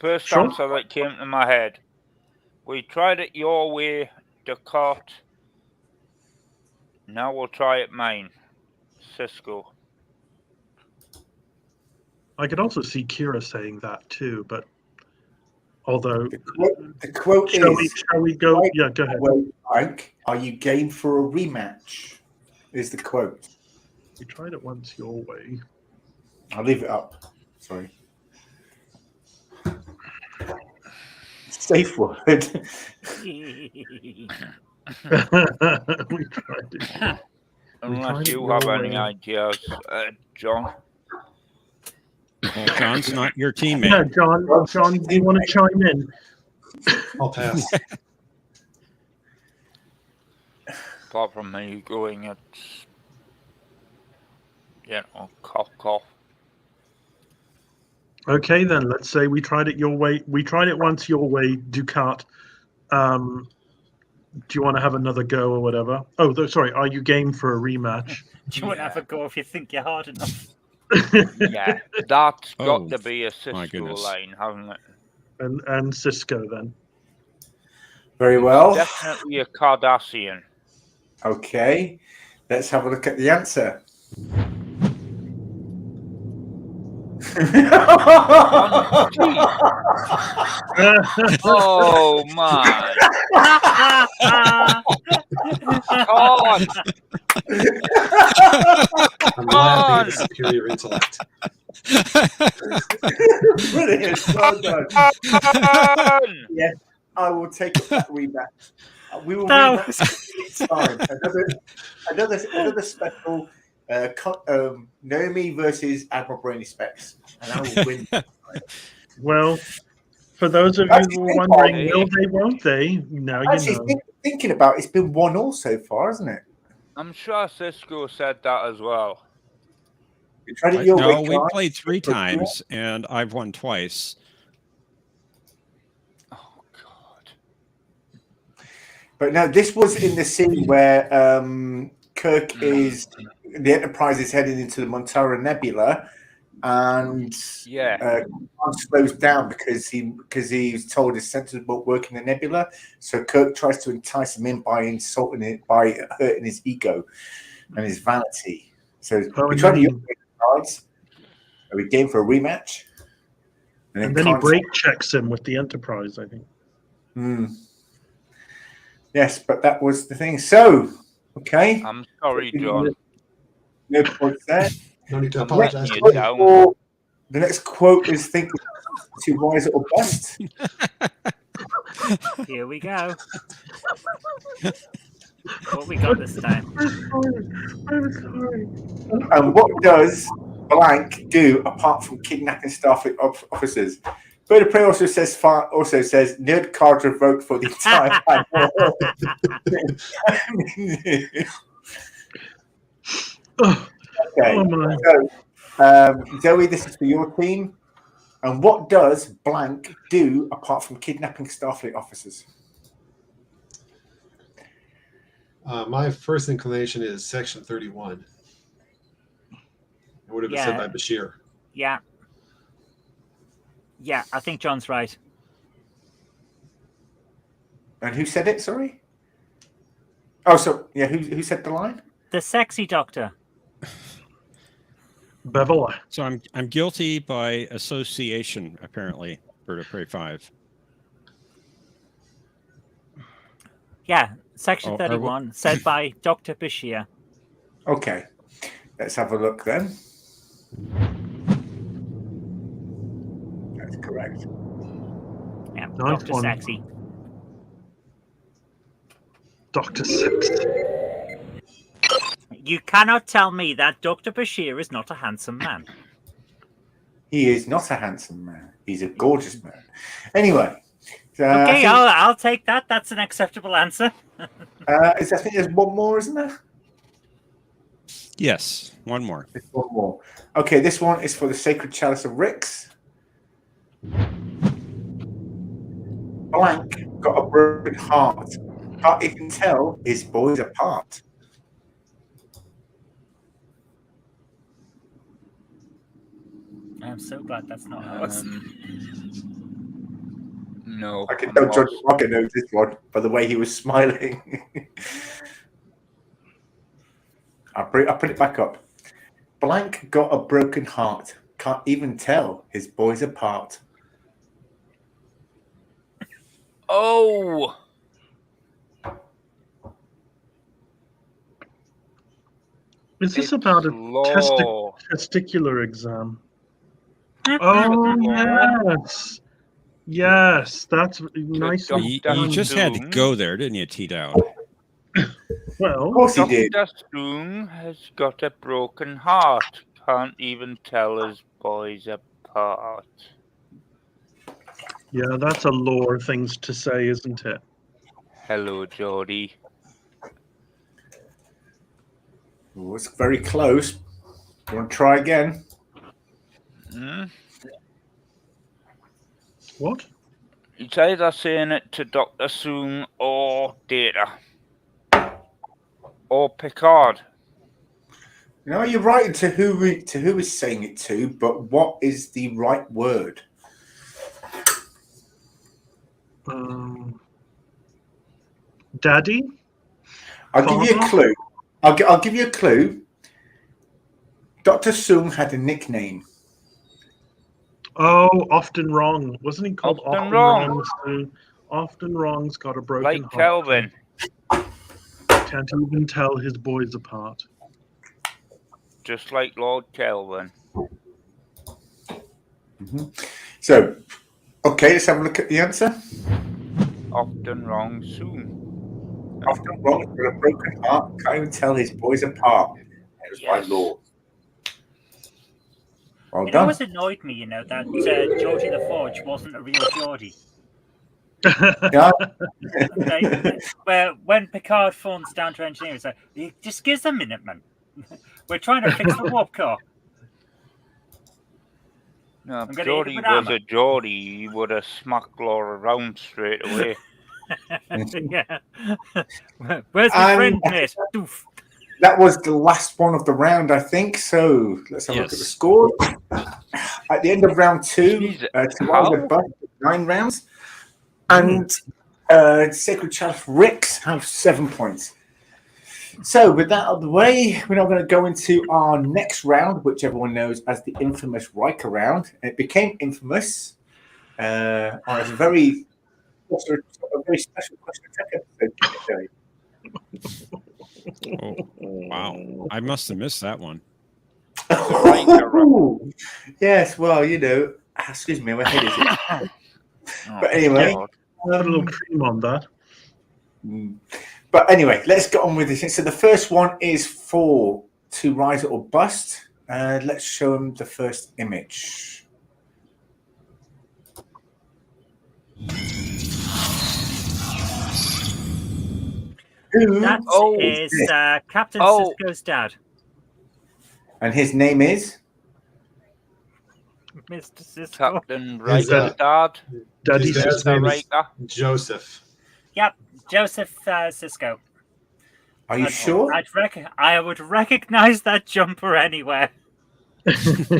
First answer that came to my head. We tried it your way, A.Q.O.T. Now we'll try it mine. Cisco. I could also see Kira saying that too, but Although the quote shall is, we go? Yeah, go ahead. Mike, are you game for a rematch? Is the quote. We tried it once your way. I'll leave it up. Sorry. Safe word. We tried it. Unless you have any ideas, John. Well, John's not your teammate. Yeah, John, do you want to chime in? I'll pass. Apart from me going at, cough. Okay, then let's say we tried it your way. We tried it once your way, Ducat. Do you want to have another go or whatever? Oh, sorry. Are you game for a rematch? Do you want to have a go if you think you're hard enough? Yeah, that's got Oh, to be a my Cisco goodness. line, hasn't it? And Cisco then. Very well. Definitely a Cardassian. Okay, let's have a look at the answer. Oh my! God! I'm laughing at the superior intellect. Brilliant. Well done. Yes, I will take up that rematch. We will rematch next time. Another special Naomi versus Admiral Brainy Specs, and I will win. Well, for those of you who were wondering, will they, won't they? Now you know. Thinking about it's been 1-1 so far, hasn't it? I'm sure Cisco said that as well. No, we played 3 times, and I've won twice. Oh God! But no, this was in the scene where Kirk the Enterprise is heading into the Montara Nebula, and slows down because he's told his sensors won't work in the nebula. So Kirk tries to entice him in by insulting it, by hurting his ego and his vanity. So we try to use cards. Are we game for a rematch? And then he break checks him with the Enterprise, I think. Yes, but that was the thing. So, okay. I'm sorry, John. No points there. No need to apologize. The next quote is "Think to rise or bust." Here we go. What we got this time? I'm sorry. And what does blank do apart from kidnapping Starfleet officers? Bird of Prey also says nerd card revoked for the entire panel. Okay. So, Zoe, this is for your team. And what does blank do apart from kidnapping Starfleet officers? My first inclination is Section 31. It would have been said by Bashir. Yeah. Yeah, I think John's right. And who said it? Sorry. Oh, so yeah, who said the line? The sexy doctor. Bevel. So I'm guilty by association, apparently, Bird of Prey 5. Yeah, Section 31, said by Dr. Bashir. Okay, let's have a look then. That's correct. Yeah, Nice Dr. one. Sexy. Dr. Sexy. You cannot tell me that Dr. Bashir is not a handsome man. He is not a handsome man. He's a gorgeous man. Anyway. Okay, I'll take that. That's an acceptable answer. I think there's one more, isn't there? Yes, one more. There's one more. Okay, this one is for the Sacred Chalice of Rix. Blank got a broken heart. Can't even tell his boys apart. I'm so glad that's not ours. No. I can tell John Rocker knows this one by the way he was smiling. I'll put it back up. Blank got a broken heart. Can't even tell his boys apart. Oh! Is this It's about a law. testicular exam? Oh, yes. Yes, that's nice. You just had to go there, didn't you, T-Dowd? Well, of course he did. Dr. Soong has got a broken heart. Can't even tell his boys apart. Yeah, that's a lore things to say, isn't it? Hello, Geordie. Oh, it's very close. You want to try again? What? He's either saying it to Dr. Soong or Data. Or Picard. You know, you're right to who is saying it to, but what is the right word? Daddy? I'll give you a clue. I'll give you a clue. Dr. Soong had a nickname. Oh, Often Wrong. Wasn't he called Often Wrong? Wrongs too? Often Wrong's got a broken Like heart. Kelvin. Can't even tell his boys apart. Just like Lord Kelvin. So, okay, let's have a look at the answer. Often Wrong Soon. Often Wrong with a broken heart, can't even tell his boys apart. It was by law. Well It done. always annoyed me, that Geordie the Forge wasn't a real Geordie. Yeah. Okay. Where when Picard phones down to engineering, it's like, just give us a minute, man. We're trying to fix the warp core. No, if Geordie was a Geordie, he would have smacked Laura around straight away. Yeah. Where's my friend, mate? Doof. That was the last one of the round, I think. So let's have a look at the score. At the end of round 2, to 9 rounds, and Sacred Chalice Ricks have 7 points. So with that out of the way, we're now going to go into our next round, which everyone knows as the infamous Riker round. It became infamous on a very special question episode. Oh, wow. I must have missed that one. Yes, well, excuse me, my head is but anyway, put a little cream on that. But anyway, let's get on with this. So the first one is for To Rise or Bust. Let's show them the first image. That is Captain Sisko's dad. And his name is? Mr. Sisko. Captain Riker, Dad. Daddy Riker. Joseph. Yep, Joseph Sisko. Are you sure? I would recognize that jumper anywhere. I thought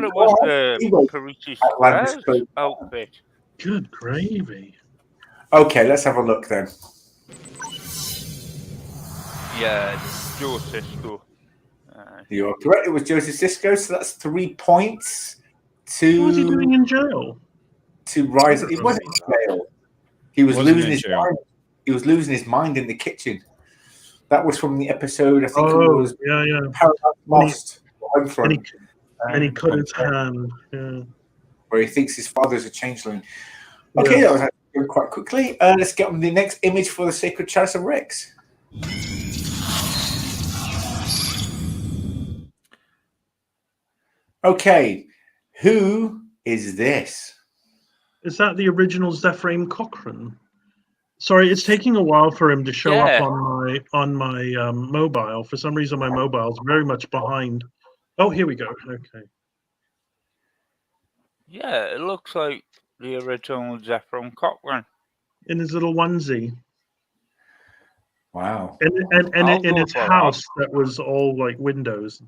it was the Parisi outfit. Good gravy. Okay, let's have a look then. Yeah, Joe Sisko. You are correct. It was Joseph Sisko, so that's 3 points. What was he doing in jail? To Rise. He wasn't in jail. He was losing his mind. He was losing his mind in the kitchen. That was from the episode. I think it was Paradise Lost. And he cut his hand. Yeah. Where he thinks his father's a changeling. Okay, that was actually quite quickly. Let's get on the next image for the Sacred Chalice of Rex. Okay, who is this? Is that the original Zephyr Cochrane? Sorry, it's taking a while for him to show up on my mobile. For some reason, my mobile's very much behind. Oh, here we go. Okay. Yeah, it looks like the original Zephyr Cochrane. In his little onesie. Wow. And in its house that was all like windows.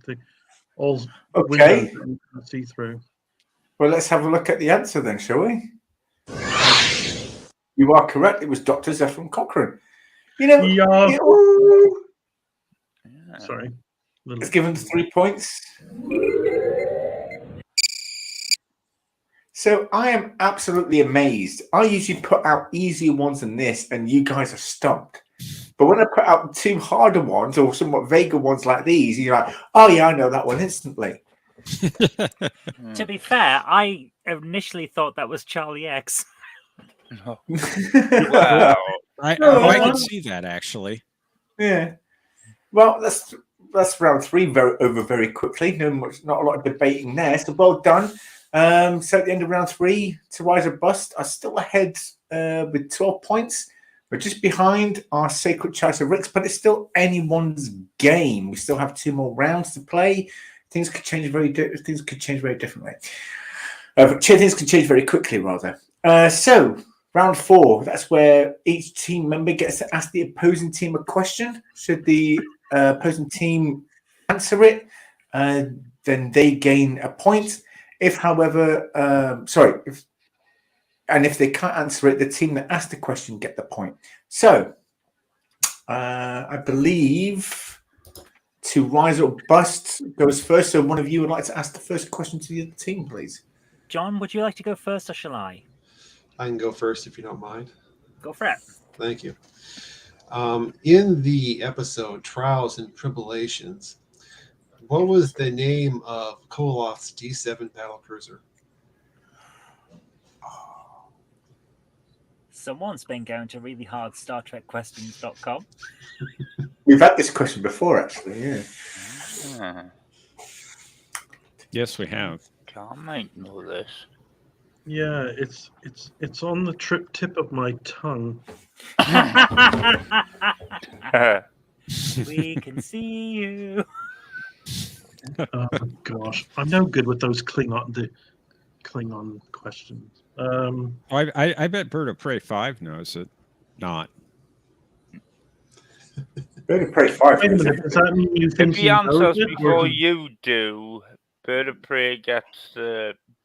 All windows that you can see through. Well, let's have a look at the answer then, shall we? You are correct. It was Dr. Zephyr Cochrane. Sorry. Let's give him 3 points. So I am absolutely amazed. I usually put out easier ones than this, and you guys are stumped. But when I put out 2 harder ones or somewhat vaguer ones like these, you're like, oh yeah, I know that one instantly. To be fair, I initially thought that was Charlie X. Wow. I can see that actually. Yeah. Well, that's round 3 very quickly. Not a lot of debating there. So well done. So at the end of round 3, To Rise or Bust are still ahead with 12 points. We're just behind our Sacred Choice of Ricks, but it's still anyone's game. We still have 2 more rounds to play. Things could change very differently. Things could change very quickly, rather. So round 4, that's where each team member gets to ask the opposing team a question. Should the opposing team answer it, then they gain a point. If they can't answer it, the team that asked the question get the point. So I believe To Rise or Bust goes first. So one of you would like to ask the first question to the other team, please. John, would you like to go first or shall I? I can go first if you don't mind. Go for it. Thank you. In the episode Trials and Tribulations, what was the name of Koloth's D7 battlecruiser? Someone's been going to really hard Star Trek questions.com. We've had this question before, actually. Yeah. Yes, we have. I might know this. Yeah, it's on the tip of my tongue. We can see you. Oh gosh, I'm no good with those Klingon questions. I bet Bird of Prey 5 knows it. Not. Bird of Prey 5. Wait a minute, does that mean you think If he answers it, before you do, Bird of Prey gets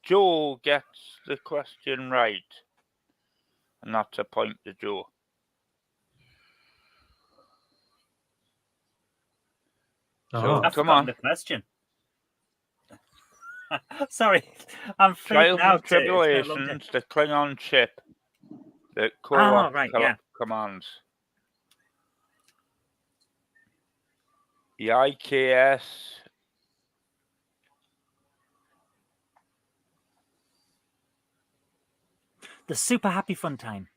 Joe gets the question right, and that's a point to Joe. So come on. The question. Sorry, I'm freaking Trials out. and Tribulations, the Klingon ship that Koloth commands. The IKS. The Super Happy Fun Time.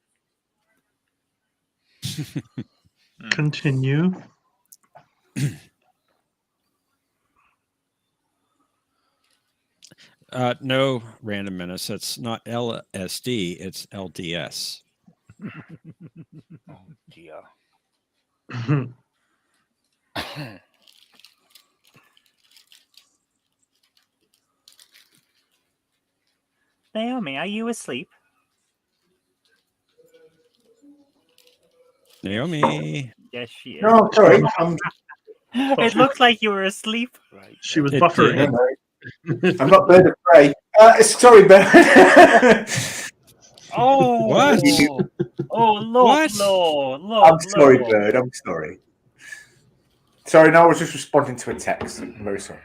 Continue. No, Random Menace. It's not LSD. It's LDS. Oh dear. Naomi, are you asleep? Naomi. Yes, she is. No, sorry. It looked like you were asleep. Right. She was buffering. I'm not Bird of Prey. Sorry, Bird. Oh, what? Oh, look, Lord. I'm sorry, Bird. I'm sorry. Sorry, no, I was just responding to a text. I'm very sorry.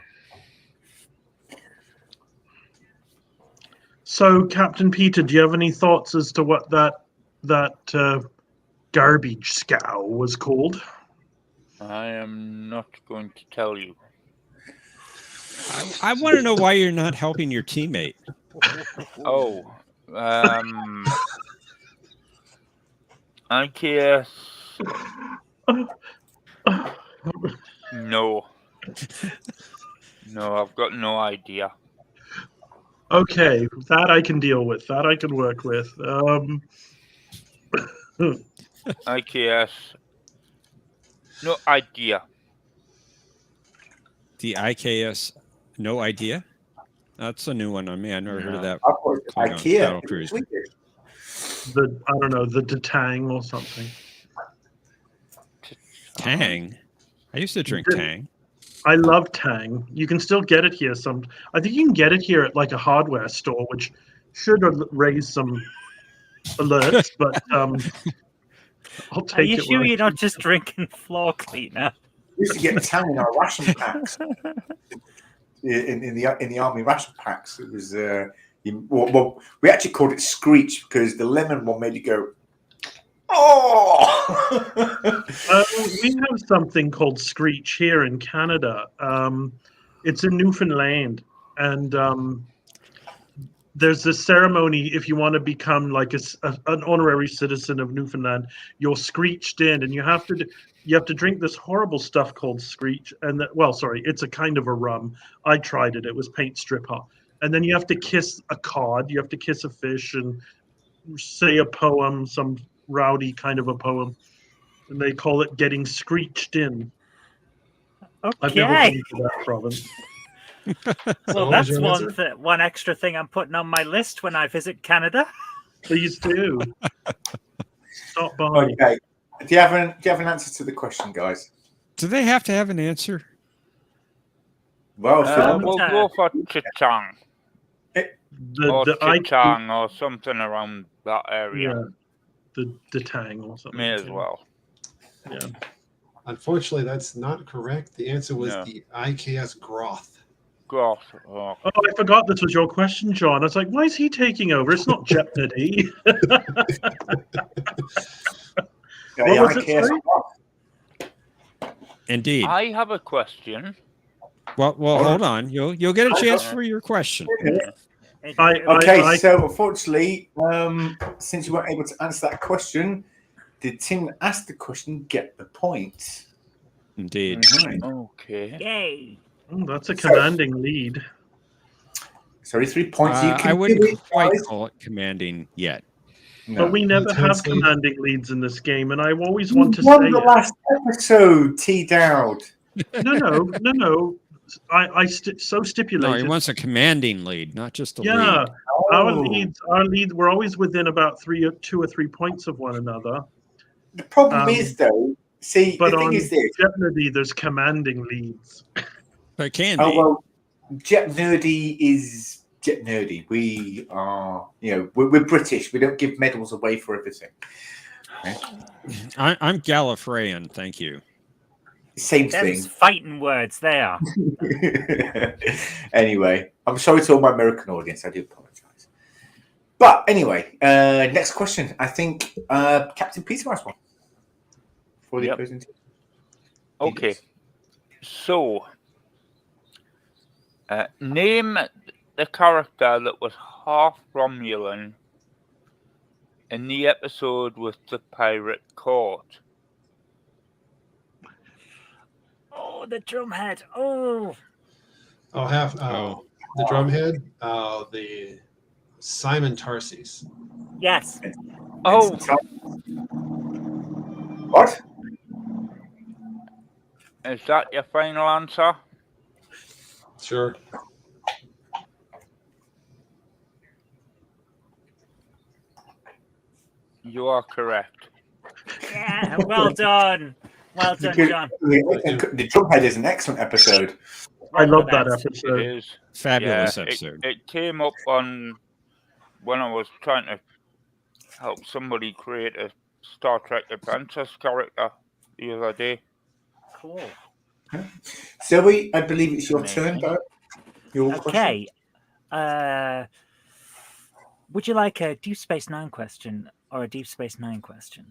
So, Captain Peter, do you have any thoughts as to what that garbage scow was called? I am not going to tell you. I want to know why you're not helping your teammate. Oh, IKS. No. No, I've got no idea. Okay, that I can deal with. That I can work with. IKS. No idea. The IKS, no idea? That's a new one on me. I never heard of that. IKEA. I don't know, the Detang or something. Tang? I used to drink Tang. I love Tang. You can still get it here. I think you can get it here at like a hardware store, which should raise some alerts, but I'll take it. Are you sure you're not just drinking floor cleaner? We used to get Tang in our ration packs. In the army ration packs, it was Well, we actually called it Screech because the lemon one made you go, oh! We have something called Screech here in Canada. It's in Newfoundland, and there's this ceremony. If you want to become like an honorary citizen of Newfoundland, you're screeched in, and you have to drink this horrible stuff called Screech. And it's a kind of a rum. I tried it. It was paint stripper. And then you have to kiss a cod. You have to kiss a fish and say a poem, some rowdy kind of a poem. And they call it getting screeched in. Okay. I've never been to that province. Well, that's one extra thing I'm putting on my list when I visit Canada. Please do. Stop by. Okay. Do you have an answer to the question, guys? Do they have to have an answer? Well, we'll go for Chitang. Or Chitang or something around that area. Yeah, the Tang or something. May as well. Yeah. Unfortunately, that's not correct. The answer was the IKS Groth. Groth. Oh, I forgot this was your question, John. I was like, why is he taking over? It's not Jeopardy. What was it, sorry? Indeed. I have a question. Well, hold on. You'll get a chance for your question. So unfortunately, since you weren't able to answer that question, did Tim that asked the question get the point? Indeed. Okay. Yay. Oh, that's a commanding lead. Sorry, 3 points. I wouldn't quite call it commanding yet. No. But we never have commanding leads in this game, and I always want to won say the last episode, T. Dowd. No. I so stipulated. No, he wants a commanding lead, not just a lead. Yeah, our leads, we're always within about 2 or 3 points of one another. The problem is, though, see, but the thing on is this. Jeopardy, there's commanding leads. But can be. Oh, well, Jet Nerdy is Jet Nerdy. We are, we're British. We don't give medals away for everything. Okay? I'm Gallifreyan, thank you. Same thing. There's fighting words there. Anyway, I'm sorry to all my American audience. I do apologize. But anyway, next question. I think Captain Peter has one. For the presentation. Okay. So, name the character that was half Romulan in the episode with the pirate court. Oh, the drumhead. Oh. The drumhead. The Simon Tarsis. Yes. Oh. What? Is that your final answer? Sure. You are correct. Yeah, well done. Well done, John. The Drumhead is an excellent episode. I love that episode. It is. Fabulous episode. It came up on when I was trying to help somebody create a Star Trek Adventures character the other day. Cool. Zoe, I believe it's your turn, though. Okay. Would you like a Deep Space Nine question or a Deep Space Nine question?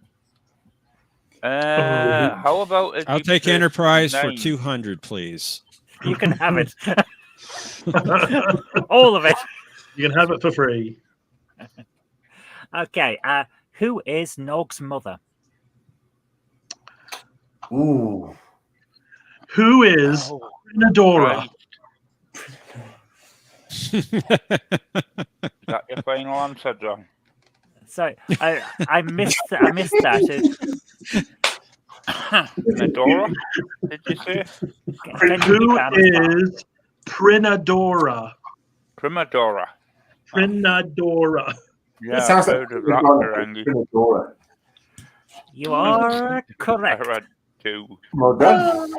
How about I'll take Enterprise for 200, please. You can have it. All of it. You can have it for free. Okay. Who is Nog's mother? Ooh. Who is Nadora? Is that your final answer, John? Sorry, I missed that. Nadora? Did you say? Who is Prinadora? Primadora. Prinadora. Yeah, it sounds like Prinadora. You are correct. I read 2. Well done.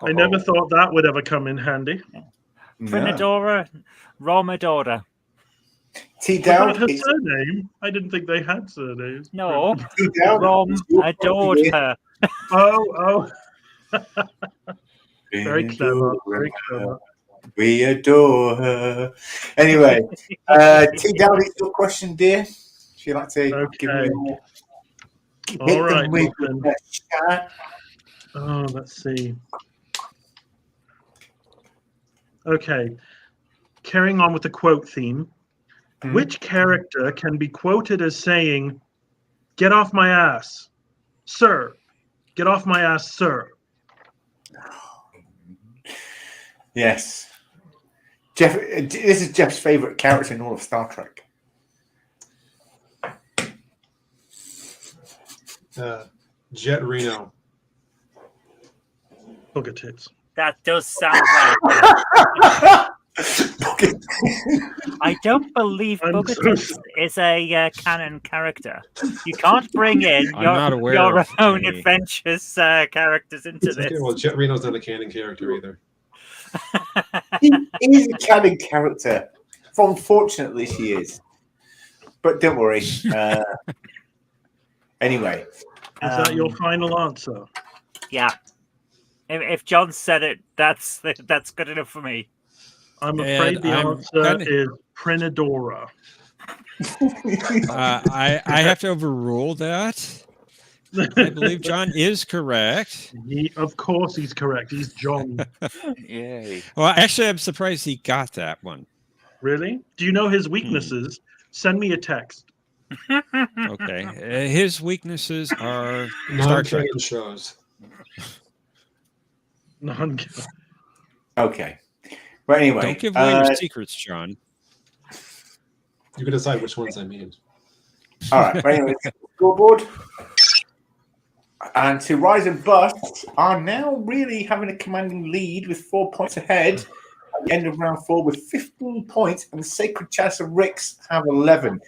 I never thought that would ever come in handy. Prinadora Romadora. T down. Her surname? I didn't think they had surnames. No. Rom adored her. Oh. Very clever. Very clever. We adore her. Anyway, T. Dowdy's your question, dear. If you'd like to give me more. All right, with Lachlan. the chat. Oh, let's see. Okay. Carrying on with the quote theme. Which character can be quoted as saying, "Get off my ass, sir. Get off my ass, sir." Yes. Jeff, this is Jeff's favourite character in all of Star Trek. Jet Reno. Booger tits. That does sound like I don't believe Booger Tits is a canon character. You can't bring in I'm not aware your of own any. adventures characters into this. Okay, well, Jet Reno's not a canon character either. He is a canon character. Unfortunately, she is. But don't worry. Anyway. Is that your final answer? Yeah. If John said it, that's good enough for me. I'm afraid the answer is Prinadora. I have to overrule that. I believe John is correct. Of course he's correct. He's John. Yay. Well, actually, I'm surprised he got that one. Really? Do you know his weaknesses? Send me a text. Okay. His weaknesses are Star Trek Non-canon shows. Okay. But anyway. Don't give away your secrets, John. You can decide which ones I mean. All right. But anyway, scoreboard. And to Rise and Bust are now really having a commanding lead with 4 points ahead at the end of round 4 with 15 points, and the Sacred Chalice of Ricks have 11.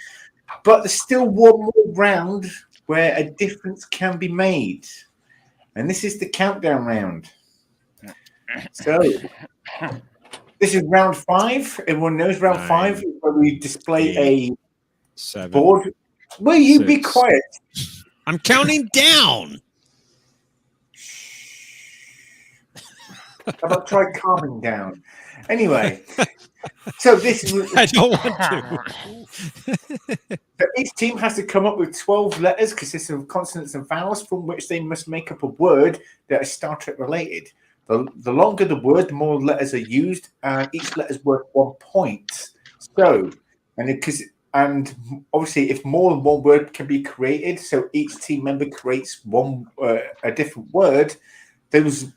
But there's still one more round where a difference can be made. And this is the countdown round. So this is round 5. Everyone knows round 5 is where we display a board. Will you be quiet? I'm counting down. How about try calming down? Anyway, so this is. I don't want to. So each team has to come up with 12 letters consisting of consonants and vowels from which they must make up a word that is Star Trek related. The longer the word, the more letters are used, and each letter is worth 1 point. So, and obviously, if more than one word can be created, so each team member creates a different word, those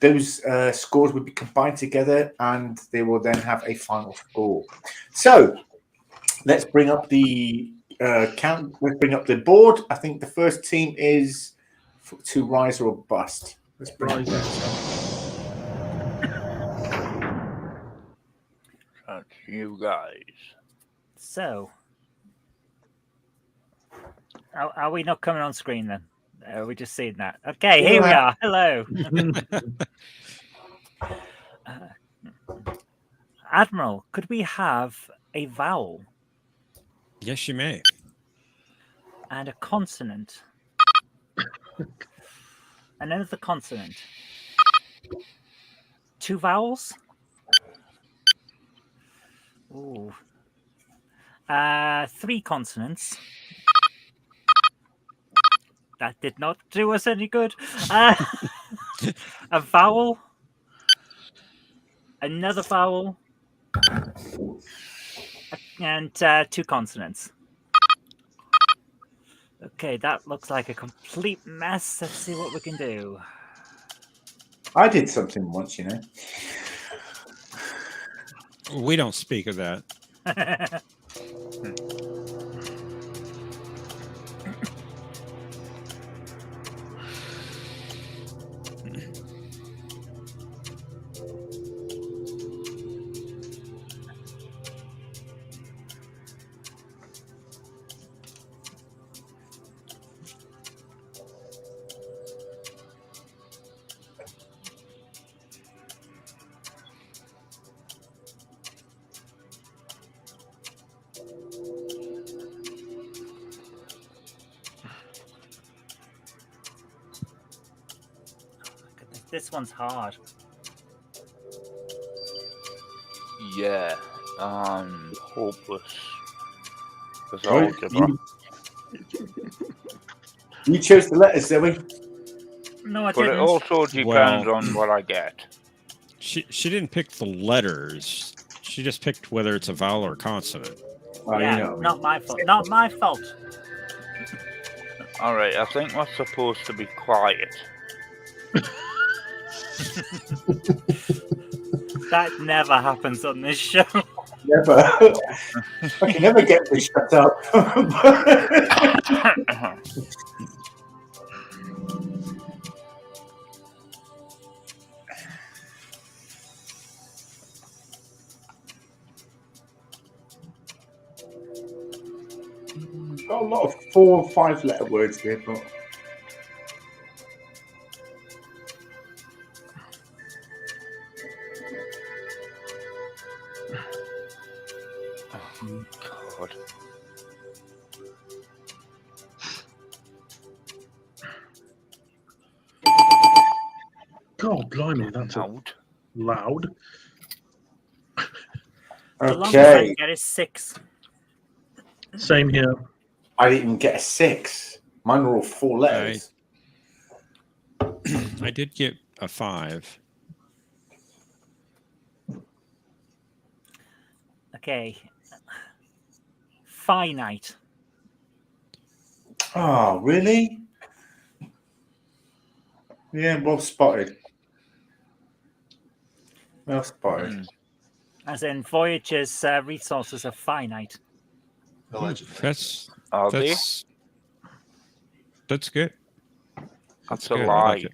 scores would be combined together, and they will then have a final score. So, let's bring up the count. Let's bring up the board. I think the first team is to rise or bust. Let's bring it up. That's you guys. So, are we not coming on screen then? Are we just seeing that? Okay, here we are. Hello. Admiral, could we have a vowel? Yes, you may. And a consonant. And another consonant. 2 vowels? Ooh. 3 consonants. That did not do us any good. A vowel. Another vowel. And 2 consonants. Okay, that looks like a complete mess. Let's see what we can do. I did something once, you know. We don't speak of that. This one's hard. Yeah. Hopeless. Because algebra. You chose the letters, Zoe. No, I But didn't. it also depends on what I get. She didn't pick the letters. She just picked whether it's a vowel or consonant. Oh, yeah, you know what I mean. not my fault. Not my fault. All right, I think we're supposed to be quiet. That never happens on this show. Never. I can never get this shut up. Got a lot of 4 and 5 letter words here, but God. God, blimey, that's loud. The longest I can get is 6. Same here. I didn't even get a 6. Mine were all 4 letters. I did get a 5. Okay. Finite. Oh, really? Yeah, well spotted. Well spotted. As in, Voyager's resources are finite. That's good. That's good. a I lie. like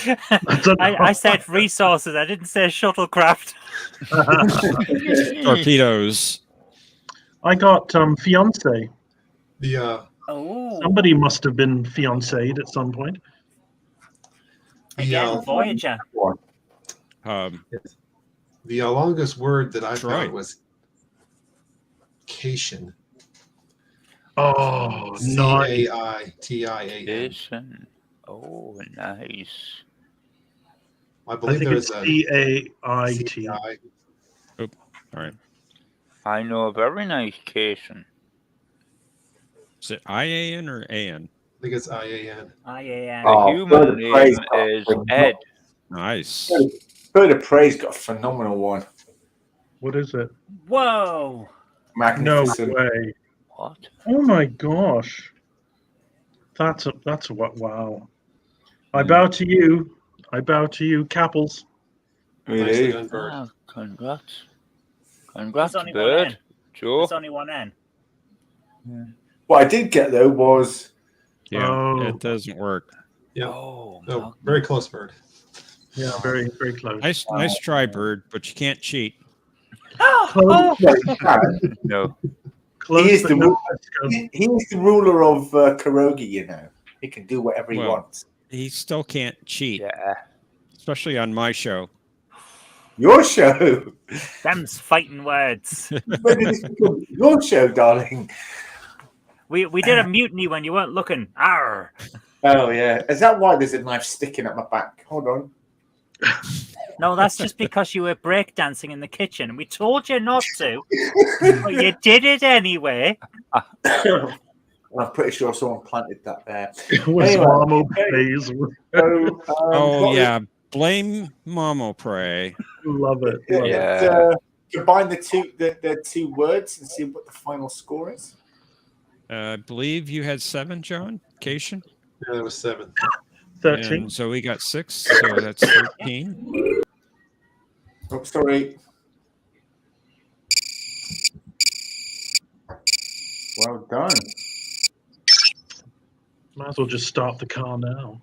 it. I said resources. I didn't say shuttlecraft. Torpedoes. I got fiance. Oh. Somebody must have been fiancéed at some point. Again, Voyager. The longest word that I Troy. found was cation. Oh, nice. CAITIAN. Cation. Oh, nice. I believe think there's it's a CAIT. All right. I know a very nice cation. Is it IAN or AN? I think it's IAN. IAN. The human name is Ed. Nice. Bird of Prey's got a phenomenal one. What is it? Whoa. Magnificent. No way. What? Oh my gosh. That's what wow. I bow to you. I bow to you, Capples. Really? Oh, congrats. Congrats, There's only Bird. one N. Joe. There's only one N. What I did get though was It doesn't work. Yeah. Oh, no, very close, Bird. Yeah, very, very close. Nice try, Bird, but you can't cheat. Oh. No. He is the ruler of Kurogi, you know. He can do whatever he wants. He still can't cheat. Yeah. Especially on my show. Your show? Them's fighting words. When did this become your show, darling? We did a mutiny when you weren't looking. Arr. Oh, yeah. Is that why there's a knife sticking at my back? Hold on. No, that's just because you were breakdancing in the kitchen. We told you not to, but you did it anyway. I'm pretty sure someone planted that there. It was Mamo Praise. So, yeah. Blame Mamo Pray. Love it. Combine the two words and see what the final score is. I believe you had 7, John. Cation? Yeah, there was 7. 13. And so we got 6, so that's 13. Oh, sorry. Well done. Might as well just start the car now.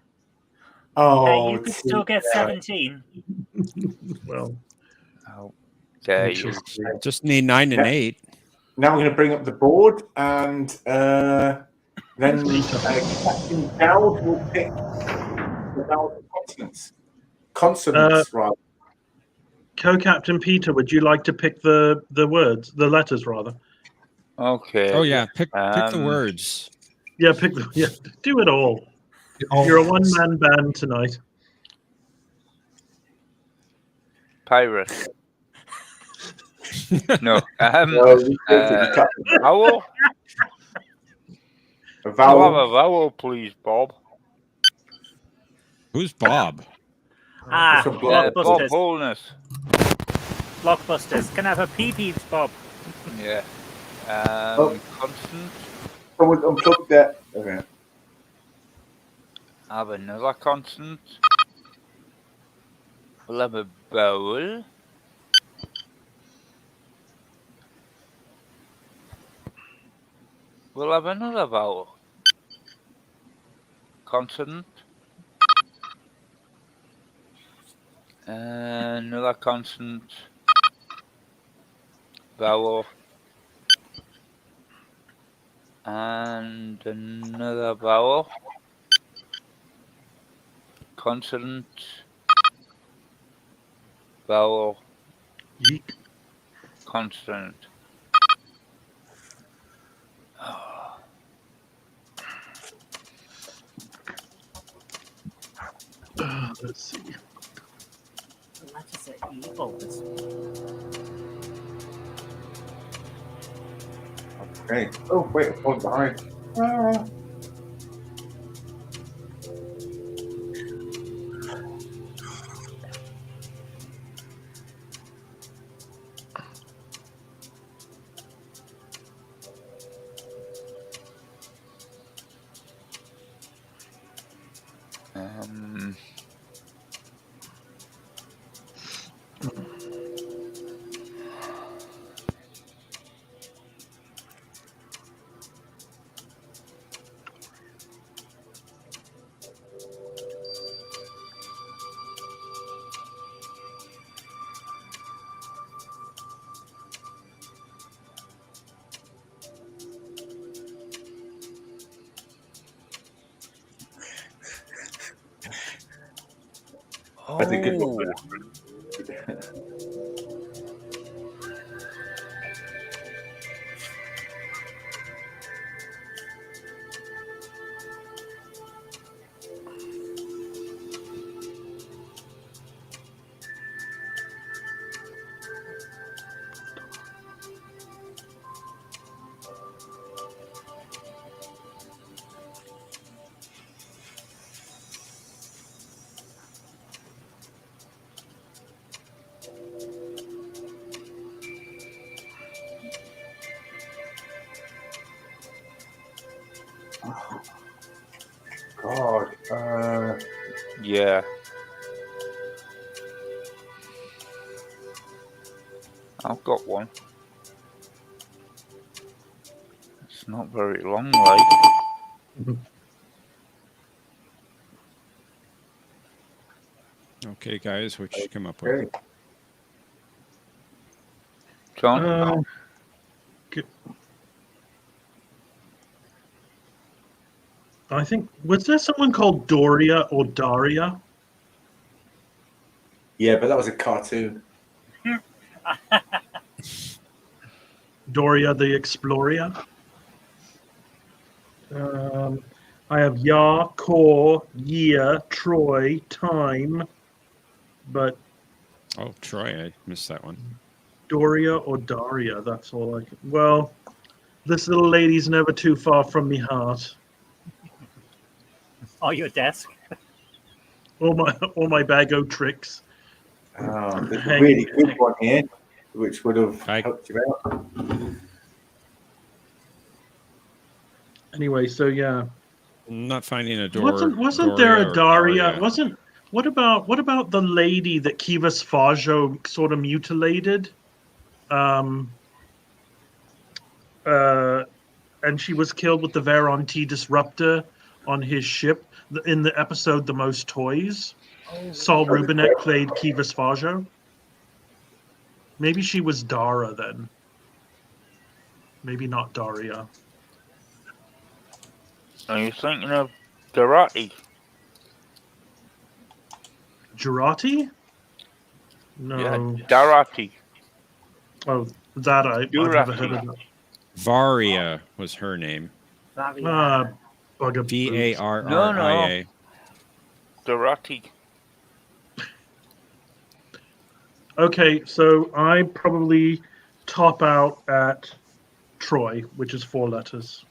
Oh, you could still get 17. Well, okay. Just need 9 and 8. Now we're going to bring up the board, and then Captain Dowd will pick the vowel consonants. Consonants, right? Co-Captain Peter, would you like to pick the words, the letters rather? Okay. Oh yeah, pick the words. Yeah, do it all. You're a one-man band tonight. Pirate. No. No, you can't. Vowel? A We'll vowel. have a vowel, please, Bob. Who's Bob? Some Bob Blockbusters. Holness. Blockbusters. Can I have a pee-pees, Bob? Yeah. Oh. Constant. Someone unplugged that. Okay. Have another constant. We'll have a vowel. We'll have another vowel. Consonant. Another consonant. Vowel. And another vowel. Consonant. Vowel. Yeek. Consonant. Let's see. The letters are evil this Okay. Oh, wait, I was behind. That's a good one. God. Yeah. I've got one. It's not very long, like. Okay, guys, what you come up with? John? I think, was there someone called Doria or Daria? Yeah, but that was a cartoon. Doria the Explorer. I have Ya, Core, Year, Troy, Time, but Oh, Troy, I missed that one. Doria or Daria, that's all I can. Well, this little lady's never too far from me heart. Or your desk. All my Bago tricks. There's a really good one here, which would have helped you out. Anyway, so yeah. I'm not finding a door. Wasn't there a Daria? What about the lady that Kivas Fajo sort of mutilated? And she was killed with the Veron T disruptor on his ship in the episode The Most Toys. Saul Rubinek played Kivas Fajo. Maybe she was Dara then. Maybe not Daria. Are you thinking of Garati? Girati? No. Yeah, Darati. Oh, that I've never heard of that. Varia was her name. Varia. Varia. No. Darati. Okay, so I probably top out at Troy, which is 4 letters.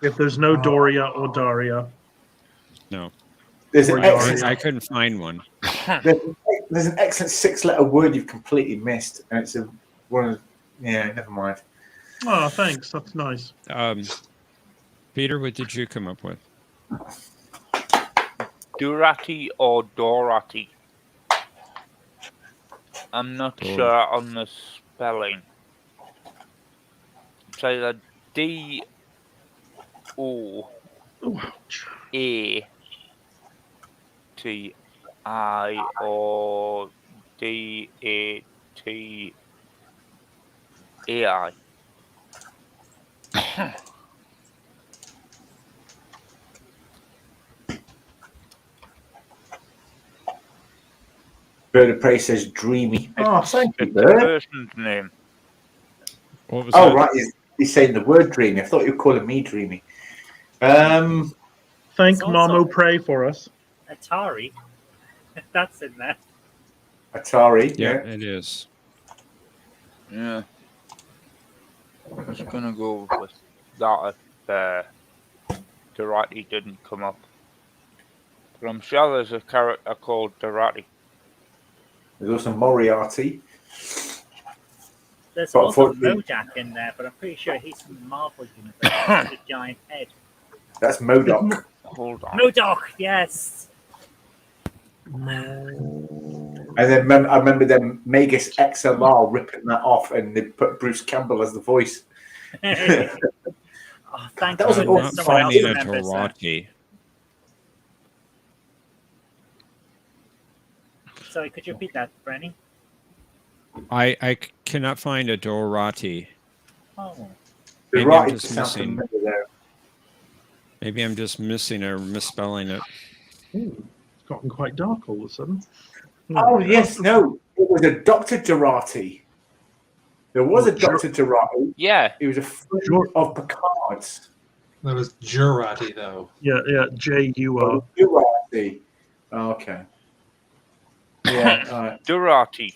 If there's no Doria or Daria. No. I couldn't find one. There's an excellent 6-letter word you've completely missed, and it's never mind. Oh, thanks. That's nice. Peter, what did you come up with? Durati or Dorati? I'm not sure on the spelling. It's either D-O-A-T-I or D-A-T-A-I. Bird of Prey says dreamy. Oh, thank you, It's the Bird. person's name. What was Oh, that? right. He's saying the word dreamy. I thought you were calling me dreamy. Thank It's also- Mamo Prey for us. Atari. That's in there. Atari. Yeah, Yeah. it is. Yeah. I'm just gonna go with that if Dorati didn't come up. But I'm sure there's a character called Dorati. There's also Moriarty. There's But also unfortunately- Mojack in there, but I'm pretty sure he's from the Marvel universe. With a giant head. That's MODOK. Hold on. Modoc, yes. And then I remember them Magus XLR ripping that off, and they put Bruce Campbell as the voice. Oh, thank That was an goodness awesome someone else Finding a remembers that. Dorati. Sorry, could you repeat that, Brenny? I cannot find a Dorati. Oh. Maybe Dorati I'm just sounds missing. familiar there. Maybe I'm just missing or misspelling it. Ooh, it's gotten quite dark all of a sudden. Oh, yes, no. It was a Dr. Dorati. There was a Dr. Dorati. Yeah. He was a friend of Picard's. That was Jurati, though. Yeah, J-U-R. Durati. Oh, okay. Yeah, all right. Durati.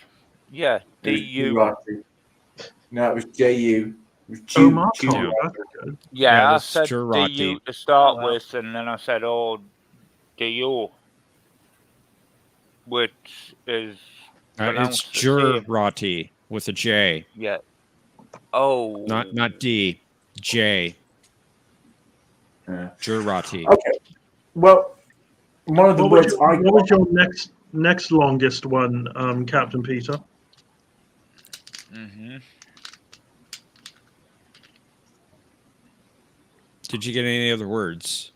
Yeah, It was D-U. Durati. No, it was J-U. It was Oh, Marco, Durati. that's good. Yeah, I that's said Durati. D-U to start with, and then I said, D-U. Which is It's pronounced the same. Jurati with a J. Yeah. Oh. Not D. J. Yeah. Jurati. Okay. Well, one of the What words was your next longest one, Captain Peter? Mm-hmm. Did you get any other words?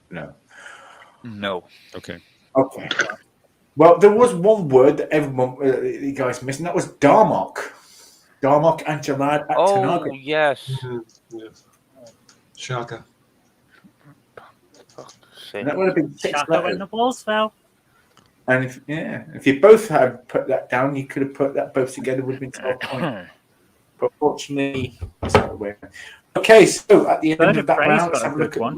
No. No. Okay. Okay. Well, there was one word that everyone, you guys missed, and that was Darmok. Darmok and Jalad at Oh, Tanagra. yes. Yes. Shaka. And that would have been 6 Shaka when letters. the balls fell. And if you both had put that down, you could have put that both together, would have been 12 points. But fortunately, that's not the way. Okay, so at the end Bird of of that Prey's round, let's got a have a look good at. one.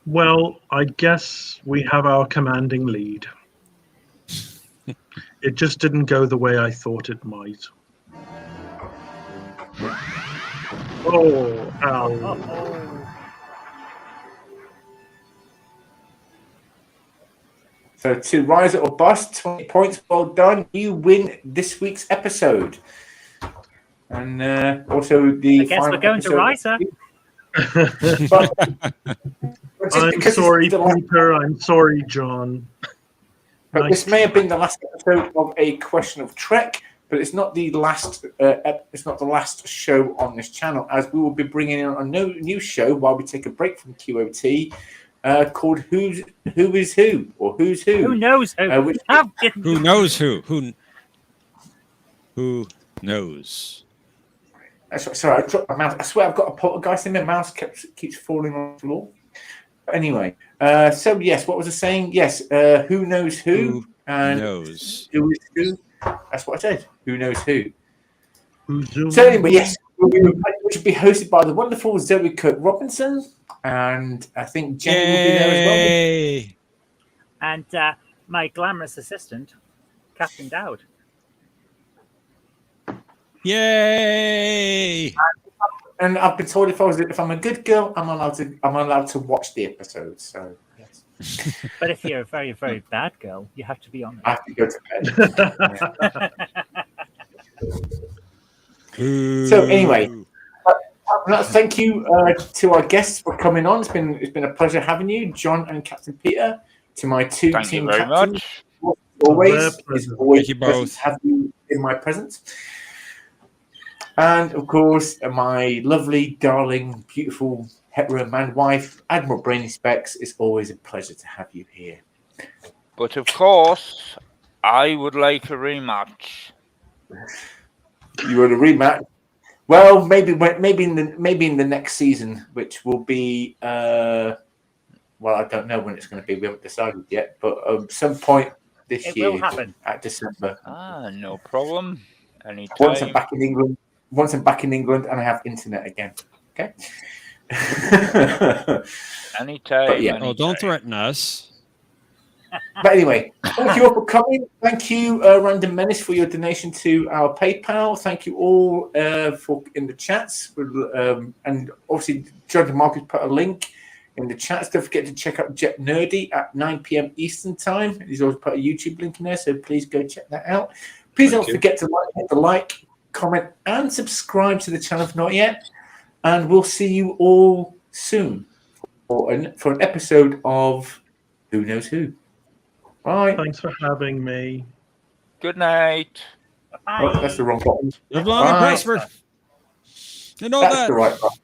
Well, I guess we have our commanding lead. It just didn't go the way I thought it might. Oh, ow. So to rise or bust, 20 points. Well done. You win this week's episode. And also the I guess final we're going to episode. Riser. I'm sorry, Peter. I'm sorry, John. But this may have been the last episode of A Question of Trek, but it's not the last. It's not the last show on this channel, as we will be bringing in a new show while we take a break from QOT, called Who Is Who, or Who's Who. Who knows who? Who knows who? Who knows? Sorry, I dropped my mouse. I swear I've got a poltergeist in my mouse. Keeps falling on the floor. But anyway, so yes, what was I saying? Yes, who knows who? And knows who is who? That's what I said. Who knows who? So anyway, yes, which will be hosted by the wonderful Zoe Kirk Robinson, and I think Jenny will be there as well. Yay! And my glamorous assistant, Captain Dowd. Yay! And I've been told if I'm a good girl, I'm allowed to watch the episode. So yes. But if you're a very, very bad girl, you have to be on it. I have to go to bed. So anyway, thank you to our guests for coming on. It's been a pleasure having you, John and Captain Peter. To my two team captains, always it's always a pleasure to have you in my presence. And of course, my lovely, darling, beautiful hetero man wife, Admiral Brainy Specs. It's always a pleasure to have you here. But of course, I would like a rematch. You want a rematch? Well, maybe in the next season, which will be well, I don't know when it's going to be. We haven't decided yet, but some point this year will happen at December. No problem. Anytime. Once I'm back in England, and I have internet again. Okay. Anytime. But yeah. Oh, don't threaten us. But anyway, thank you all for coming. Thank you, Random Menace, for your donation to our PayPal. Thank you all for in the chats. And obviously, Judge Marcus put a link in the chats. Don't forget to check out Jet Nerdy at 9 p.m. Eastern Time. He's always put a YouTube link in there, so please go check that out. Please don't forget to hit the like, comment, and subscribe to the channel if not yet. And we'll see you all soon for an episode of Who Knows Who. Bye. Thanks for having me. Good night. Oh, that's the wrong button. Live long and prosper. You know That's that. the right button.